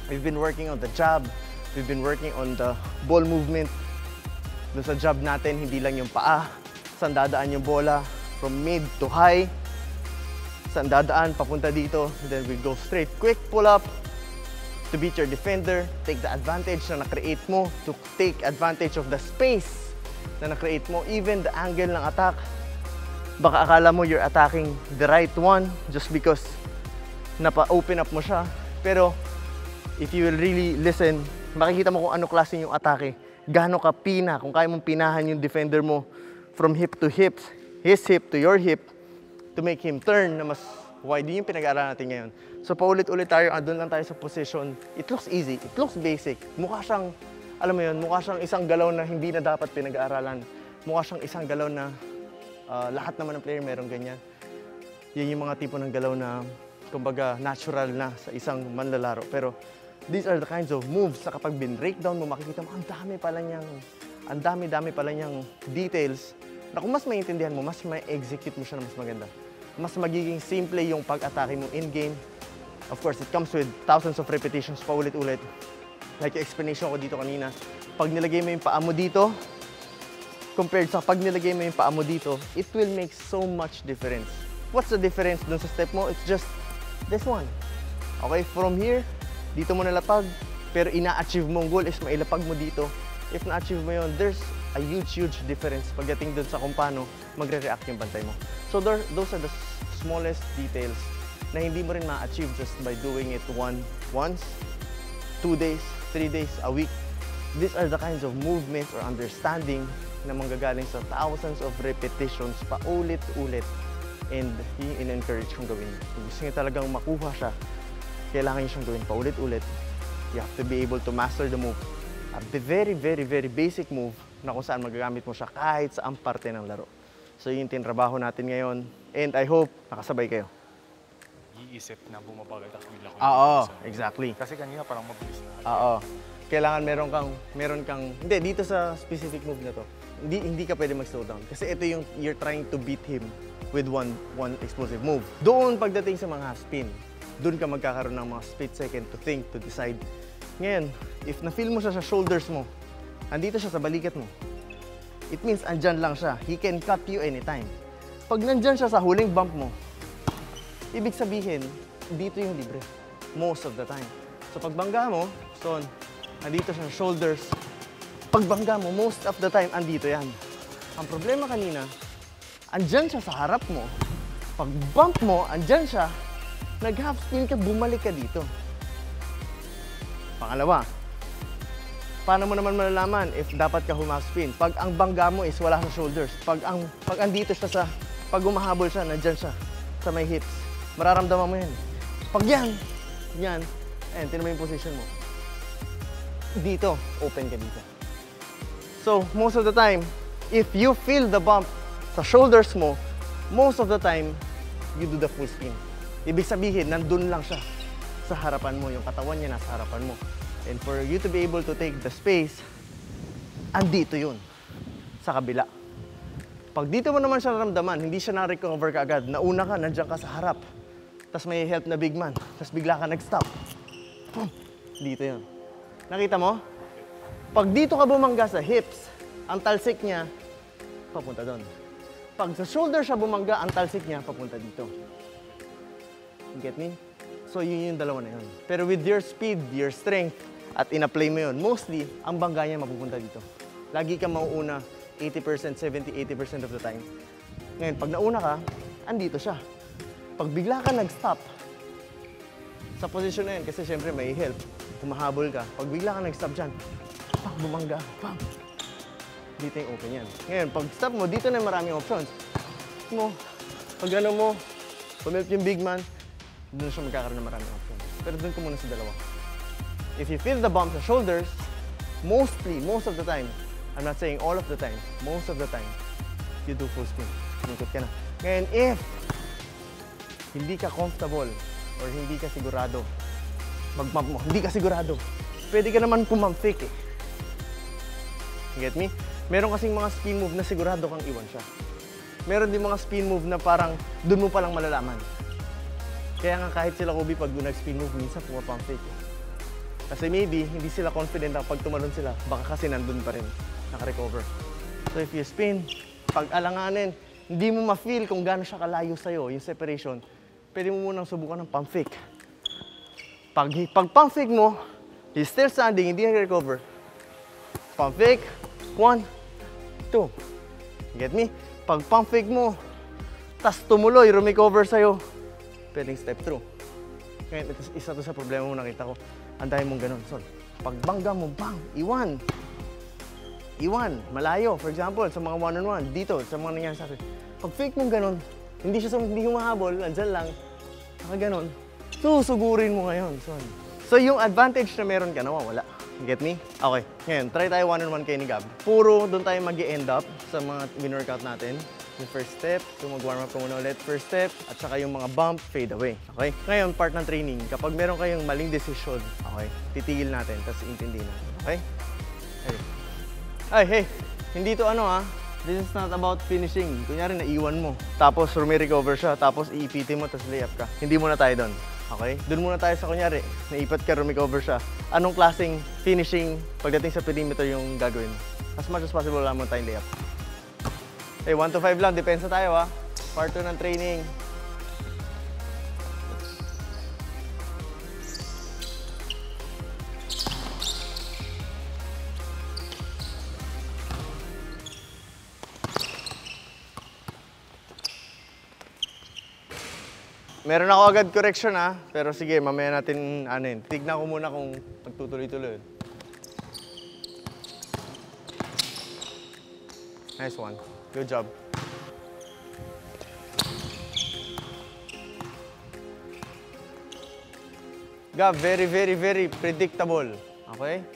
we've been working on the jab. We've been working on the ball movement. Doon sa jab natin, hindi lang yung paa. Saan dadaan yung bola from mid to high. Saan dadaan, papunta dito. And then we go straight. Quick pull-up to beat your defender. Take the advantage na na-create mo. To take advantage of the space na na-create mo. Even the angle ng attack. Baka akala mo you're attacking the right one just because napa-open up mo siya. Pero if you will really listen, makikita mo kung ano klase yung atake. Gaano ka pina, kung kaya mong pinahan yung defender mo from hip to hip, his hip to your hip, to make him turn na mas wide. Yun yung pinag-aaralan natin ngayon. So paulit-ulit tayo, andun lang tayo sa position. It looks easy, it looks basic. Mukha siyang, alam mo yun, mukha siyang isang galaw na hindi na dapat pinag-aaralan. Mukha siyang isang galaw na lahat naman ng player meron ganyan. Yan yung mga tipo ng galaw na kumbaga natural na sa isang manlalaro. Pero these are the kinds of moves na kapag bin-breakdown mo, makikita mo, ang dami pala niyang details na kung mas maintindihan mo, mas may-execute mo siya na mas maganda. Mas magiging simple yung pag-atake mo in-game. Of course, it comes with thousands of repetitions pa ulit-ulit. Like yung explanation ko dito kanina, pag nilagay mo yung paa mo dito, compared sa pag nilagay mo yung paa mo dito, it will make so much difference. What's the difference dun sa step mo? It's just this one. Okay, from here, dito mo nalapag, pero ina-achieve mong goal is mailapag mo dito. If na-achieve mo yun, there's a huge difference pagdating dun sa kung paano magre-react yung bantay mo. So those are the smallest details na hindi mo rin ma-achieve just by doing it once, 2 days, 3 days, a week. These are the kinds of movements or understanding na manggagaling sa thousands of repetitions pa ulit-ulit. And yung in-encourage kong gawin. Kung gusto niya talagang makuha siya, kailangan niya siyang gawin pa ulit-ulit. You have to be able to master the move. A very basic move na kung saan magagamit mo siya kahit saang parte ng laro. So yun yung tinrabaho natin ngayon. And I hope nakasabay kayo. Iisip na bumabagal tapos bigla ko. Oo, exactly. Kasi kanina parang mabilis na. Oo. Kailangan meron kang, hindi, dito sa specific move na to, hindi ka pwede mag-slow down. Kasi ito yung, you're trying to beat him with one explosive move. Doon pagdating sa mga spin, doon ka magkakaroon ng mga split second to think, to decide. Ngayon, if na-feel mo siya sa shoulders mo, andito siya sa balikat mo, it means andyan lang siya. He can cut you anytime. Pag nandyan siya sa huling bump mo, ibig sabihin, dito yung libre. Most of the time. So pagbangga mo, so, andito siya sa shoulders. Pagbangga mo, most of the time, andito yan. Ang problema kanina, andyan siya sa harap mo. Pag bump mo, andyan siya, nag-half spin ka, bumalik ka dito. Pangalawa, paano mo naman malalaman if dapat ka half spin? Pag ang bangga mo is wala sa shoulders. Pag andito siya sa, pag umahabol siya, nandyan siya sa may hips. Mararamdaman mo yan. Pag yan, ayan, tinan mo yung position mo. Dito, open ka dito. So, most of the time, if you feel the bump sa shoulders mo, most of the time, you do the full spin. Ibig sabihin, nandun lang siya sa harapan mo, yung katawan niya nasa harapan mo. And for you to be able to take the space, andito yun, sa kabila. Pag dito mo naman siya naramdaman, hindi siya na-recover ka agad, nauna ka, nandiyan ka sa harap, tapos may help na big man, tapos bigla ka nag-stop. Dito yun. Nakita mo? Pag dito ka bumangga sa hips, ang talsik niya, papunta doon. Pag sa shoulder siya bumangga, ang talsik niya papunta dito. You get me? So yun yung dalawa na yun. Pero with your speed, your strength, at ina-play mo yun, mostly, ang bangga niya mapupunta dito. Lagi ka mauuna 80%, 70, 80% of the time. Ngayon, pag nauna ka, andito siya. Pag bigla ka nag-stop, sa position na yun, kasi syempre may help, kumahabol ka. Pag bigla ka nag-stop dyan, pag bumangga, pam! Dito yung open yan. Ngayon, pag stop mo, dito na maraming options. Pag ano mo, pumilip yung big man, doon siya magkakaroon ng maraming options. Pero doon ko muna sa dalawa. If you feel the bump sa shoulders, mostly, most of the time, I'm not saying all of the time, most of the time, you do full spin. Ikot ka na. Ngayon, if hindi ka comfortable or hindi ka sigurado, mag-pump mo, hindi ka sigurado, pwede ka naman pumump fake eh. You get me? Meron kasing mga spin move na sigurado kang iwan siya. Meron din mga spin move na parang doon mo palang malalaman. Kaya nga kahit sila Kobe pag nag-spin move, minsan pumapump fake eh. Kasi maybe, hindi sila confident na pag tumalon sila, baka kasi nandun pa rin, naka-recover. So if you spin, pag alanganin, hindi mo ma-feel kung gaano siya kalayo sa'yo, yung separation, pwede mo munang subukan ng pump fake. Pag pump fake mo, he's still standing, hindi nag-recover. Pump fake, 1, 2. Get me? Pag pump fake mo, tas tumuloy, rumecover sa'yo, pwedeng step through. Ngayon, isa to sa problema mo nakita ko. Ang dahil mong ganun. So, pag bangga mo, bang, iwan. Iwan, malayo. For example, sa mga one-on-one, dito, sa mga nangyari sa akin. Pag fake mong ganun, hindi humahabol, andyan lang, naka ganun, susugurin mo ngayon. So, yung advantage na meron ka, nawawala. Get me? Okay. Ngayon, try tayo one-on-one kay ni Gab. Puro doon tayo mag-end up sa mga win-workout natin. Yung first step, so mag-warm up ka muna ulit, first step, at saka yung mga bump, fade away. Okay? Ngayon, part ng training, kapag meron kayong maling decision, okay, titigil natin, tapos intindihin natin. Okay? Hey, hindi to ano ha. This is not about finishing. Kunyari, naiwan mo. Tapos, recover siya. Tapos, iipitin mo, tapos layup ka. Hindi muna tayo doon. Okay? Doon muna tayo sa kunyari, naipat ka, recover siya. Anong klaseng finishing pagdating sa perimeter yung gagawin? As much as possible, wala mo tayong layup. Hey, 1 to 5 lang. Depensa tayo ha. Part 2 ng training. Meron ako agad correction ha. Pero sige, mamaya natin anin. Tignan ko muna kung magtutuloy-tuloy. Nice one. Good job. Gab, very, very, very predictable. Okay?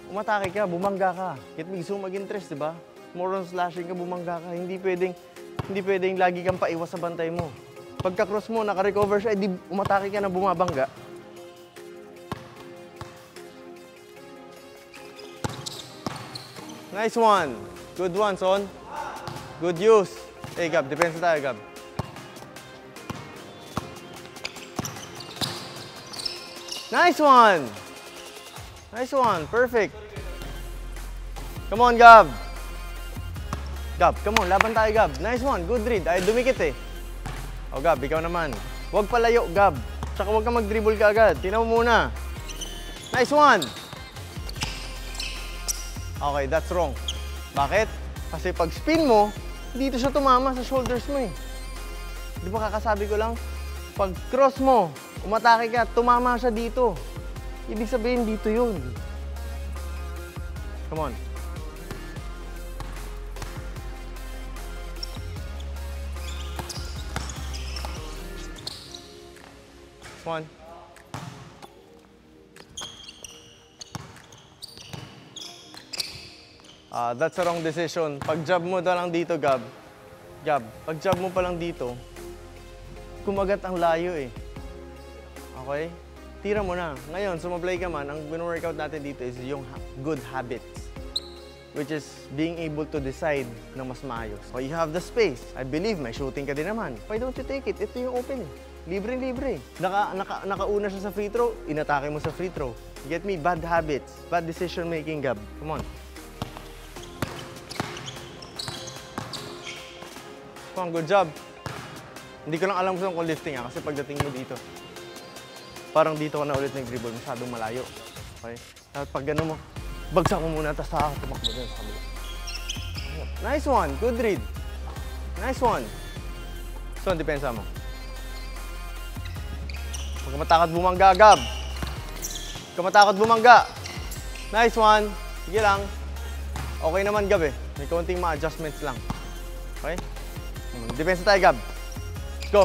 Umatake ka, bumangga ka. Get me, gusto mo mag-interest, di ba? More on slashing ka, bumangga ka. Hindi pwedeng lagi kang paiwas sa bantay mo. Pagka-cross mo, naka-recover siya, edi umatake ka na bumabangga. Nice one. Good one, son. Good use. Hey, Gab, depensa tayo, Gab. Nice one. Nice one. Perfect. Come on, Gab. Gab, come on. Laban tayo, Gab. Nice one. Good read. Ay, dumikit eh. O, Gab, ikaw naman. Huwag palayo, Gab. Tsaka huwag ka mag-dribble ka agad. Tingnan mo muna. Nice one. Okay, that's wrong. Bakit? Kasi pag spin mo, dito siya tumama sa shoulders mo eh. Di ba kakasabi ko lang? Pag cross mo, umatake ka, tumama siya dito. Ibig sabihin dito yun. Come on. One. That's a wrong decision. Pag jab mo na lang dito, Gab. Gab, pag jab mo pa lang dito, kumagat ang layo eh. Okay? Tira mo na. Ngayon, sumablay ka man, ang workout natin dito is yung good habits. Which is being able to decide na mas maayos. So you have the space. I believe may shooting ka din naman. Why don't you take it? Ito yung open eh. Libre-libre. Nakauna siya sa free throw, inatake mo sa free throw. Get me? Bad habits. Bad decision making, Gab. Come on. One, good job. Hindi ko lang alam kung lifting kasi pagdating mo dito, parang dito ka na ulit nag-dribble, masyadong malayo. Okay? Dapat pag gano'n mo, bagsak mo muna, tapos tumakbo dun sa kabila. Nice one, good read. Nice one. So, ang depensa mo. Huwag ka matakot bumangga, Gab. Huwag ka matakot bumangga. Nice one. Sige lang. Okay naman, Gab eh. May konting mga adjustments lang. Okay? Depensa tayo, Gab. Let's go.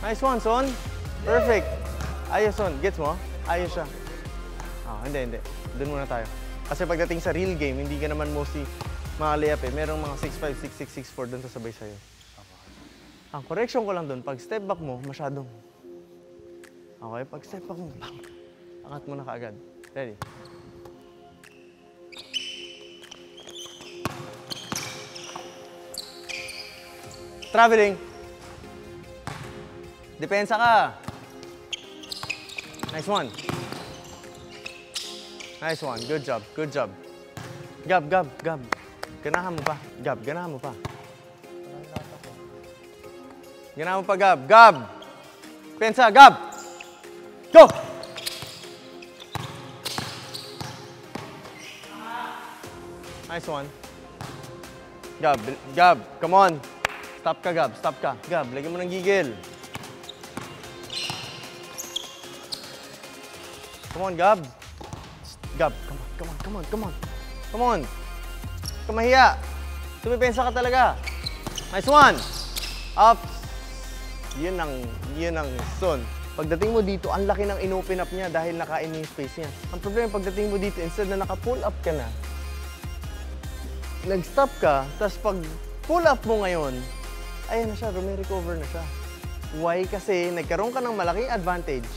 Nice one, Son. Perfect. Ayos, Son. Gets mo? Ayos siya. Hindi. Doon muna tayo. Kasi pagdating sa real game, hindi ka naman mostly mga layup eh. Merong mga 6'5", 6'6", 6'4" doon sasabay sa'yo. Ang correction ko lang doon, pag step back mo, masyadong. Okay? Pag step back mo, bang! Angat mo na kaagad. Ready? Traveling. Depensa ka. Nice one. Nice one. Good job. Good job. Gab. Ganahan mo pa. Gab, ganahan mo pa. Ganahan mo pa, Gab. Gab! Pensa, Gab! Go! Nice one. Gab, come on. Stop ka, Gab. Stop ka. Gab, lagyan mo ng gigil. Come on, Gab. Gab, come on. Kamahiya. Tumipensa ka talaga. Nice one. Up. Yun ang Son. Pagdating mo dito, ang laki ng inopen up niya dahil nakain niya yung space niya. Ang problema, pagdating mo dito, instead na naka-pull up ka na, nag-stop ka, tapos pag pull up mo ngayon, ayan na siya, recover na siya. Why? Kasi nagkaroon ka ng malaking advantage,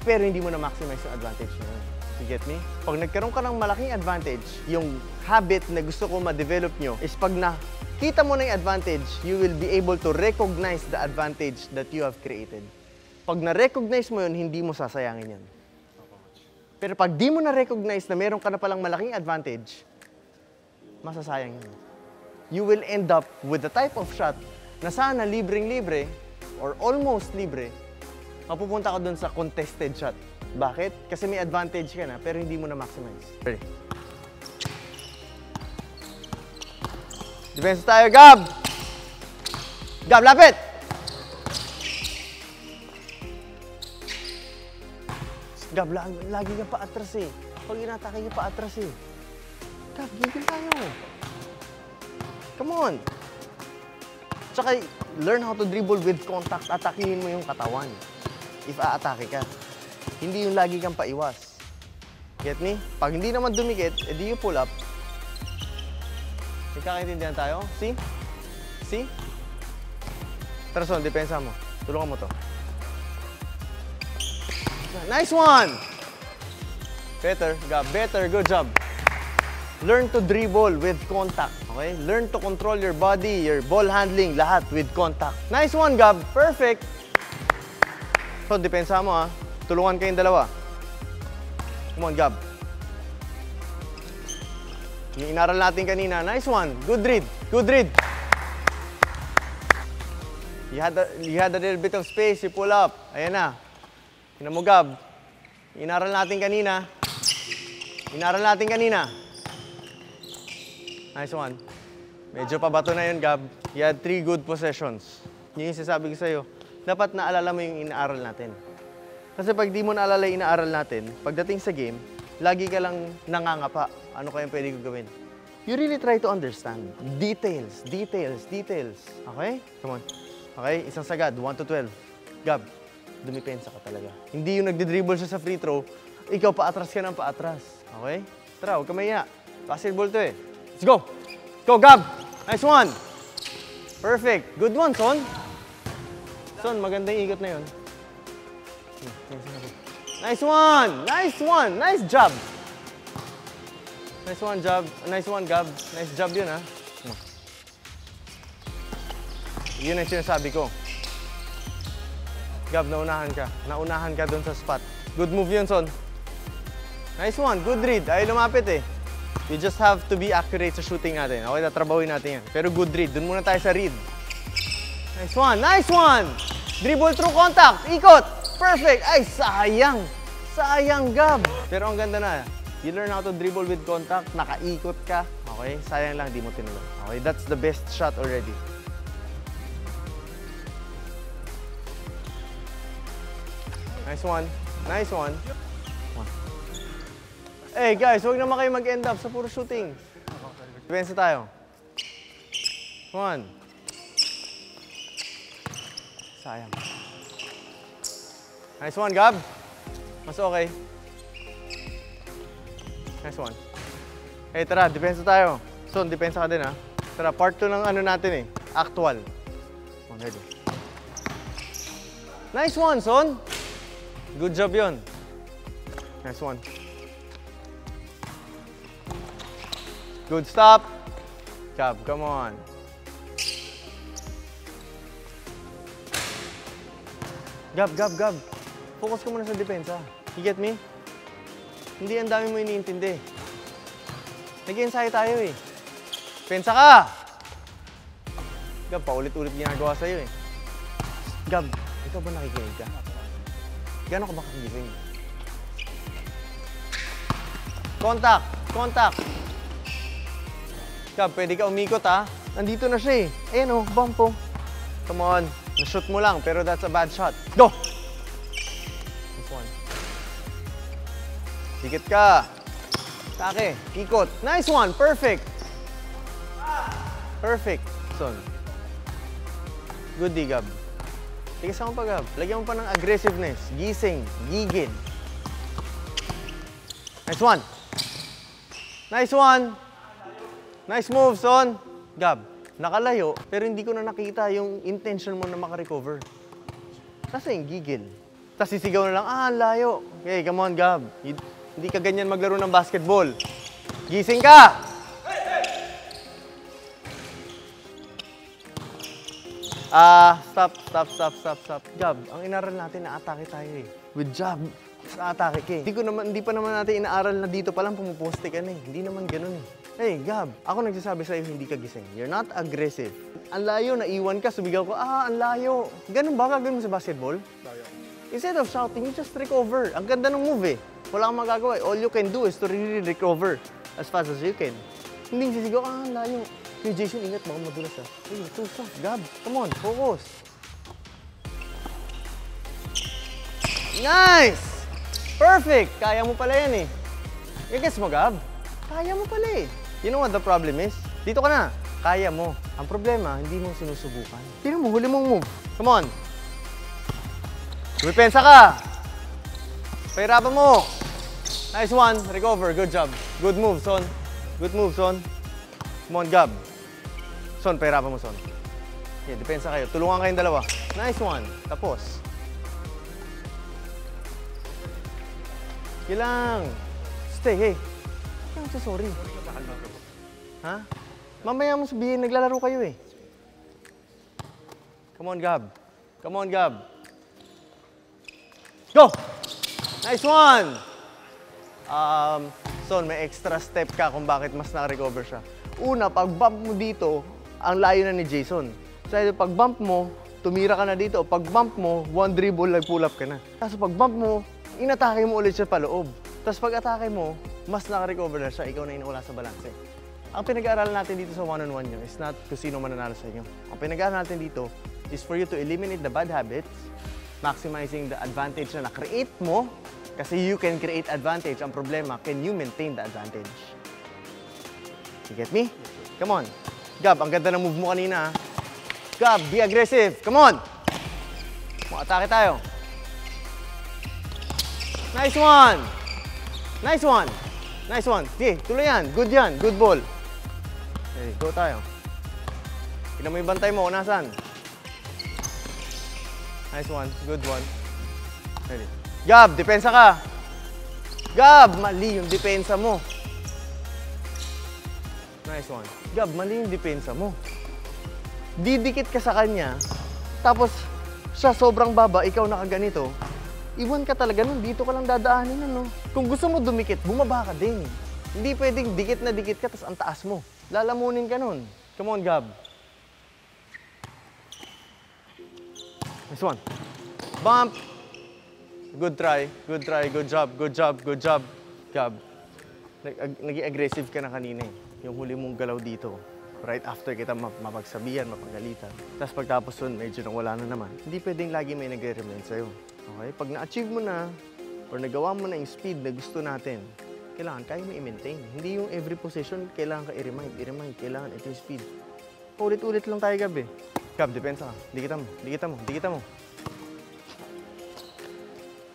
pero hindi mo na-maximize yung advantage na yun. You get me? Pag nagkaroon ka ng malaking advantage, yung habit na gusto ko ma-develop nyo is pag nakita mo na yung advantage, you will be able to recognize the advantage that you have created. Pag na-recognize mo yun, hindi mo sasayangin yan. Pero pag di mo na-recognize na meron ka na palang malaking advantage, masasayang yun. You will end up with the type of shot na sana libreng-libre or almost libre, mapupunta ka dun sa contested shot. Bakit? Kasi may advantage ka na, pero hindi mo na-maximize. Ready? Defense tayo, Gab! Gab, lapit! Gab, lagi kang paatras eh. Pag inatake ka paatras eh. Gab, gigil tayo. Come on! Tsaka, learn how to dribble with contact. Atakihin mo yung katawan. If aatake ka. Hindi yung lagi kang paiwas. Get me? Pag hindi naman dumikit, edi you pull up. Nagkakaintindihan tayo? See? See? Tara, Son, depensa mo. Tulungan mo to. Nice one! Better, Gab. Better. Good job. Learn to dribble with contact. Okay? Learn to control your body, your ball handling, lahat with contact. Nice one, Gab. Perfect. So, depensa mo ha. Tulungan kayong dalawa. Come on, Gab. Yung inaral natin kanina. Nice one. Good read. Good read. You had a little bit of space. You pull up. Ayan na. Tingnan mo, Gab. Inaral natin kanina. Inaral natin kanina. Nice one. Medyo pabato na yun, Gab. You had 3 good possessions. Yun yung sasabi ko sa'yo. Dapat naalala mo yung inaaral natin. Kasi pag di mo naalala yung inaaral natin, pagdating sa game, lagi ka lang nangangapa. Ano kayang pwede ko gawin? You really try to understand. Details, details, details. Okay? Come on. Okay? Isang sagad. 1 to 12. Gab, dumipensa ka talaga. Hindi yung nagdi-dribble siya sa free throw, ikaw paatras ka ng paatras. Okay? Tara, huwag ka mahiya. Basketball to eh. Let's go! Let's go, Gab! Nice one! Perfect. Good one, Son. Son, magandang ikot na yun. Nice one! Nice one! Nice job! Nice one, Gab. Nice one, Gab. Nice job yun, ha? Yun ang sinasabi ko. Gab, naunahan ka. Naunahan ka doon sa spot. Good move yun, Son. Nice one. Good read. Ay, lumapit eh. We just have to be accurate sa shooting natin. Okay, tatrabawin natin yan. Pero good read. Doon muna tayo sa read. Nice one! Nice one! Dribble through contact. Ikot! Perfect! Ay, sayang! Sayang, Gab! Pero ang ganda na. You learn how to dribble with contact. Nakaikot ka. Okay? Sayang lang, di mo tinuloy. Okay, that's the best shot already. Nice one. Nice one. Hey guys, huwag naman kayo mag-end up sa puro shooting. Depensa tayo. One. Sayang. Nice one, Gab. Mas okay. Nice one. Hey, tara, depensa tayo. Son, depensa ka din, ha? Tara, part 2 ng ano natin, eh. Actual. One, ready. Nice one, Son. Good job yun. Nice one. Good stop. Gab, come on. Gab. Focus ka muna sa depensa. You get me? Hindi ang dami mo iniintindi. Nag-ensayo tayo eh. Pensa ka! Gab, paulit-ulit ginagawa sa'yo eh. Gab, ikaw ba nakikinig ka? Gano'n ka ba kagising? Contact! Contact! Gab, pwede ka umikot ha. Nandito na siya eh. Ayan oh, bump oh. Come on. Na-shoot mo lang, pero that's a bad shot. Go! This one. Dikit ka. Take. Ikot. Nice one. Perfect. Perfect. Son. Good di, Gab. Tigas mo pa, Gab. Lagyan mo pa ng aggressiveness. Gising. Gigil. Nice one. Nice one. Nice move, Son. Gab, nakalayo, pero hindi ko na nakita yung intention mo na makarecover. Kasi yung gigil. Tapos sisigaw na lang, ang layo. Okay, come on, Gab. Hindi ka ganyan maglaro ng basketball. Gising ka! Stop. Gab, ang inaral natin na atake tayo eh. With jab, sa atake ka eh. Hindi pa naman natin inaaral na dito palang pumuposte ka na eh. Hindi naman ganun eh. Hey, Gab, ako nagsasabi sa'yo hindi ka gising. You're not aggressive. Ang layo, naiwan ka, sumigaw ko, ang layo. Ganun ba gagawin mo sa basketball? Instead of shouting, you just recover. Ang ganda ng move eh. Wala kang magagawa. All you can do is to really recover as fast as you can. Hindi sisigaw, ang layo. Hey, Jason, ingat, baka madulas ah. Hey, stop. Gab, come on, focus. Nice! Perfect! Kaya mo pala yan eh. I-guess mo, Gab? Kaya mo pala eh. You know what the problem is? Dito ka na. Kaya mo. Ang problema, hindi mo sinusubukan. Tingnan mo, huli mong move. Come on. Dumipensa ka. Pahirapan mo. Nice one. Recover. Good job. Good move, Son. Good move, Son. Come on, Gab. Son, pahirapan mo, Son. Okay, depensa kayo. Tulungan kayong dalawa. Nice one. Tapos. Kilang. Stay, hey. I'm so sorry. Ha? Mamaya mo sabihin, naglalaro kayo eh. Come on, Gab. Come on, Gab. Go! Nice one! Son, may extra step ka kung bakit mas naka-recover siya. Una, pag bump mo dito, ang layo na ni Jason. So, pag bump mo, tumira ka na dito. Pag bump mo, one dribble, nag-pull up ka na. Tapos pag bump mo, inatake mo ulit siya paloob. Tapos pag atake mo, mas naka-recover na siya, ikaw na inawala sa balanse. Ang pinag-aaralan natin dito sa one-on-one nyo is not kung sino mananalo sa inyo. Ang pinag-aaralan natin dito is for you to eliminate the bad habits, maximizing the advantage na na-create mo, kasi you can create advantage. Ang problema, can you maintain the advantage? You get me? Come on. Gab, ang ganda ng move mo kanina. Gab, be aggressive. Come on! Atake tayo. Nice one! Nice one! Nice one. Sige, tuloy yan. Good yan. Good ball. Okay, go tayo. Tignan mo yung bantay mo. Nasaan? Nice one. Good one. Ready. Gab, depensa ka. Gab, mali yung depensa mo. Nice one. Gab, mali yung depensa mo. Didikit ka sa kanya, tapos siya sobrang baba, ikaw nakaganito. Iwan ka talaga nun, dito ka lang dadaanin, ano? Kung gusto mo dumikit, bumaba ka din. Hindi pwedeng dikit na dikit ka, tapos ang taas mo. Lalamunin ka nun. Come on, Gab. Nice one. Bump. Good try. Good try. Good job. Good job. Good job. Gab. Naging aggressive ka na kanina eh. Yung huli mong galaw dito. Right after kita mapagsabihan, mapagalitan. Tapos pagtapos nun, medyo nawala na naman. Hindi pwedeng lagi may nagre-remind sa'yo. Okay? Pag na-achieve mo na, or nagawa mo na yung speed na gusto natin, kailangan kaya mo i-maintain. Hindi yung every position, kailangan ka i-remind. Kailangan ito yung speed. Ulit-ulit lang tayo, Gab eh. Gab, depensa ka. Dikita mo.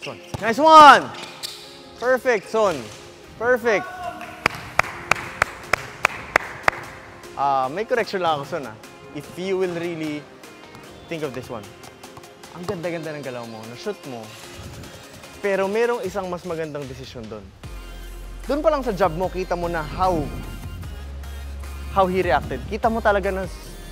Son. Nice one! Perfect, Son. Perfect. May correction lang ako, Son, If you will really think of this one. Ang ganda-ganda ng galaw mo, na-shoot mo, pero merong isang mas magandang desisyon doon. Doon pa lang sa job mo, kita mo na how he reacted. Kita mo talaga na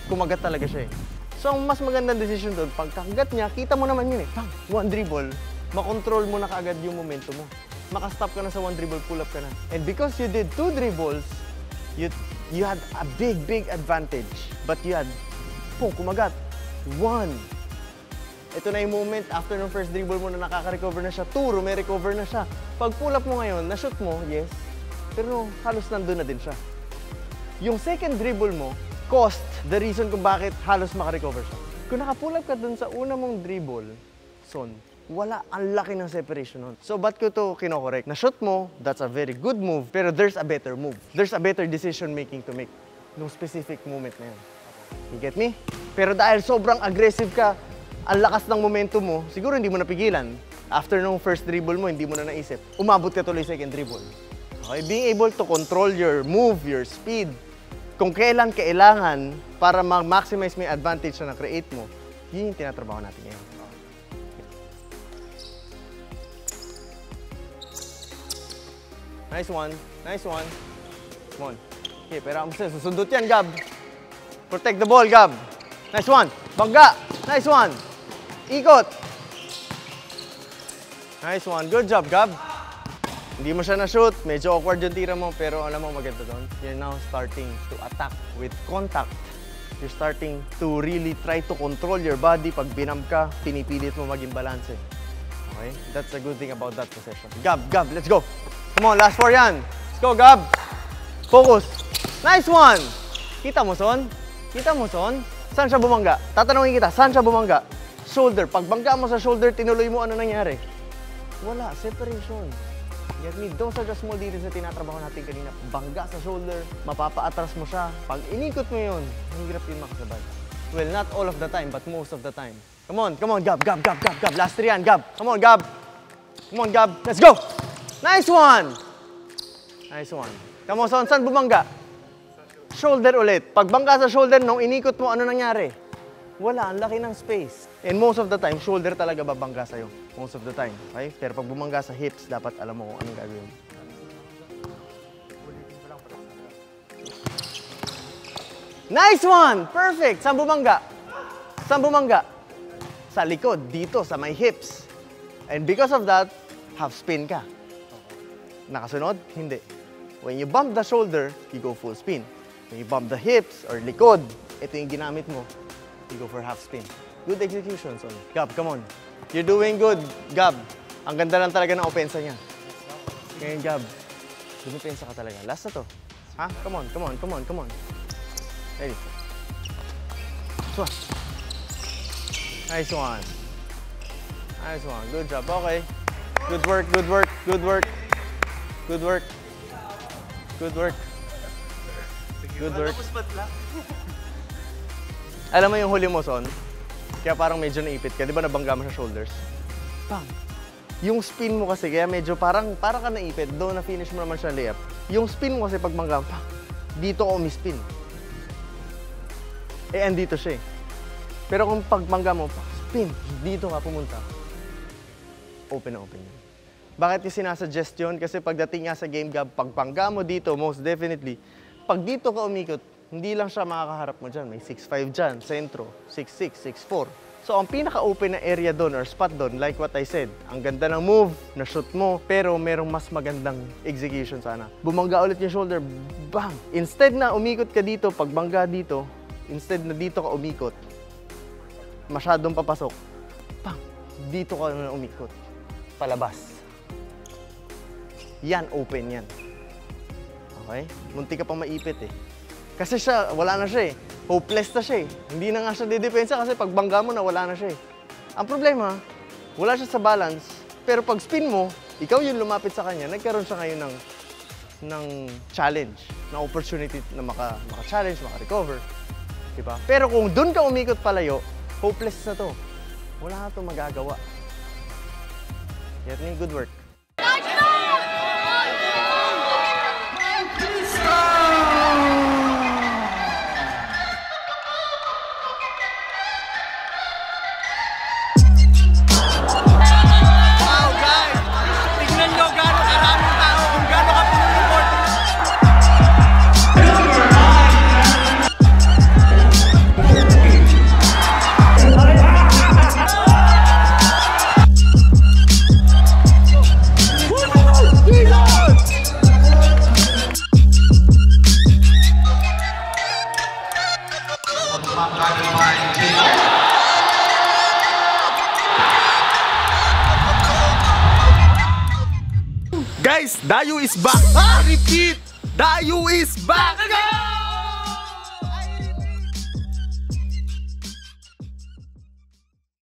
kumagat talaga siya eh. So, ang mas magandang desisyon doon, pagkakagat niya, kita mo naman yun eh. Bang! One dribble, makontrol mo na kaagad yung momentum mo. Makastop ka na sa one dribble, pull up ka na. And because you did 2 dribbles, you had a big advantage. But you had, kumagat. 1. Ito na yung moment after ng first dribble mo na nakaka-recover na siya. 2, may recover na siya. Pag pull up mo ngayon, na-shoot mo, yes. Pero halos nandun na din siya. Yung second dribble mo, cost the reason kung bakit halos makarecover siya. Kung naka-pull up ka dun sa una mong dribble, Son, wala, ang laki ng separation nun. So, ba't ko to kinokorek? Na-shoot mo, that's a very good move, pero there's a better move. There's a better decision making to make. No specific moment na yun. You get me? Pero dahil sobrang aggressive ka, ang lakas ng momentum mo, siguro hindi mo napigilan. After nung first dribble mo, hindi mo na naisip. Umabot ka tuloy second dribble. Okay? Being able to control your move, your speed, kung kailan kailangan para ma-maximize mo yung advantage na na-create mo, yun yung tinatrabaho natin ngayon. Nice one. Nice one. Come on. Okay, pero susundot yan, Gab. Protect the ball, Gab. Nice one. Bangga. Nice one. Ikot. Nice one. Good job, Gab. Hindi mo siya na-shoot. Medyo awkward yung tira mo, pero alam mo maganda doon. You're now starting to attack with contact. You're starting to really try to control your body. Pag binam ka, pinipilit mo maging balance. Okay? That's a good thing about that possession. Gab, let's go. Come on, last 4 yan. Let's go, Gab. Focus. Nice one. Kita mo, Son? Kita mo, Son? Saan siya bumangga? Tatanungin kita, saan siya bumangga? Shoulder. Pag bangga mo sa shoulder, tinuloy mo, ano nangyari? Wala. Separation. Get me? Those are the small details na tinatrabaho natin kanina. Bangga sa shoulder, mapapaatras mo siya. Pag inikot mo yun, mahirap yun makasabay. Well, not all of the time, but most of the time. Come on, Gab. Last 3 yan, Gab. Come on, Gab. Come on, Gab. Let's go! Nice one! Nice one. Come on, Son. Saan bumangga? Shoulder ulit. Pag bangga sa shoulder, nung inikot mo, ano nangyari? Wala, ang laki ng space. And most of the time, shoulder talaga babangga sa'yo. Most of the time. Okay? Pero pag bumangga sa hips, dapat alam mo kung anong gagawin. Nice one! Perfect! Saan bumangga? Saan bumangga? Sa likod, dito, sa may hips. And because of that, half spin ka. Nakasunod? Hindi. When you bump the shoulder, you go full spin. When you bump the hips or likod, ito yung ginamit mo, you go for half spin. Good execution, Son. Gab, come on. You're doing good, Gab. Ang ganda lang talaga ng opensa niya. Ngayon, Gab, dumipensa ka talaga. Last na to. Ha? Come on. Ready. Nice one. Nice one. Good job. Okay. Good work. Alam mo yung huli mo, Son? Kaya parang medyo naipit ka. Di ba nabangga mo sa shoulders? Bang! Yung spin mo kasi, kaya medyo parang ka naipit. Though na-finish mo naman siya layup. Yung spin mo kasi pag bangga, pang! Dito ako umispin. Andito siya eh. Pero kung pag bangga mo, spin, dito ka pumunta. Open na open yun. Bakit yung sinasuggest yun? Kasi pagdating nga sa game, Gab, pag bangga mo dito, most definitely, pag dito ka umikot, hindi lang siya makakaharap mo dyan. May 6'5 dyan, sentro, 6'6, 6'4. So, ang pinaka-open na area doon or spot doon, like what I said, ang ganda ng move, na-shoot mo, pero merong mas magandang execution sana. Bumangga ulit yung shoulder, bang! Instead na umikot ka dito, pagbangga dito, instead na dito ka umikot, masyadong papasok, bang! Dito ka na umikot, palabas. Yan, open yan. Okay? Munti ka pang maipit eh. Kasi siya, wala na siya eh. Hopeless na siya eh. Hindi na nga siya didepensa kasi pag bangga mo na, wala na siya eh. Ang problema, wala siya sa balance, pero pag spin mo, ikaw yung lumapit sa kanya, nagkaroon siya ngayon ng challenge, ng opportunity na maka-challenge, maka-recover. Diba? Pero kung dun ka umikot palayo, hopeless na to. Wala na to magagawa. Yerny, good work. Guys, Dayo is back! Repeat! Dayo is back!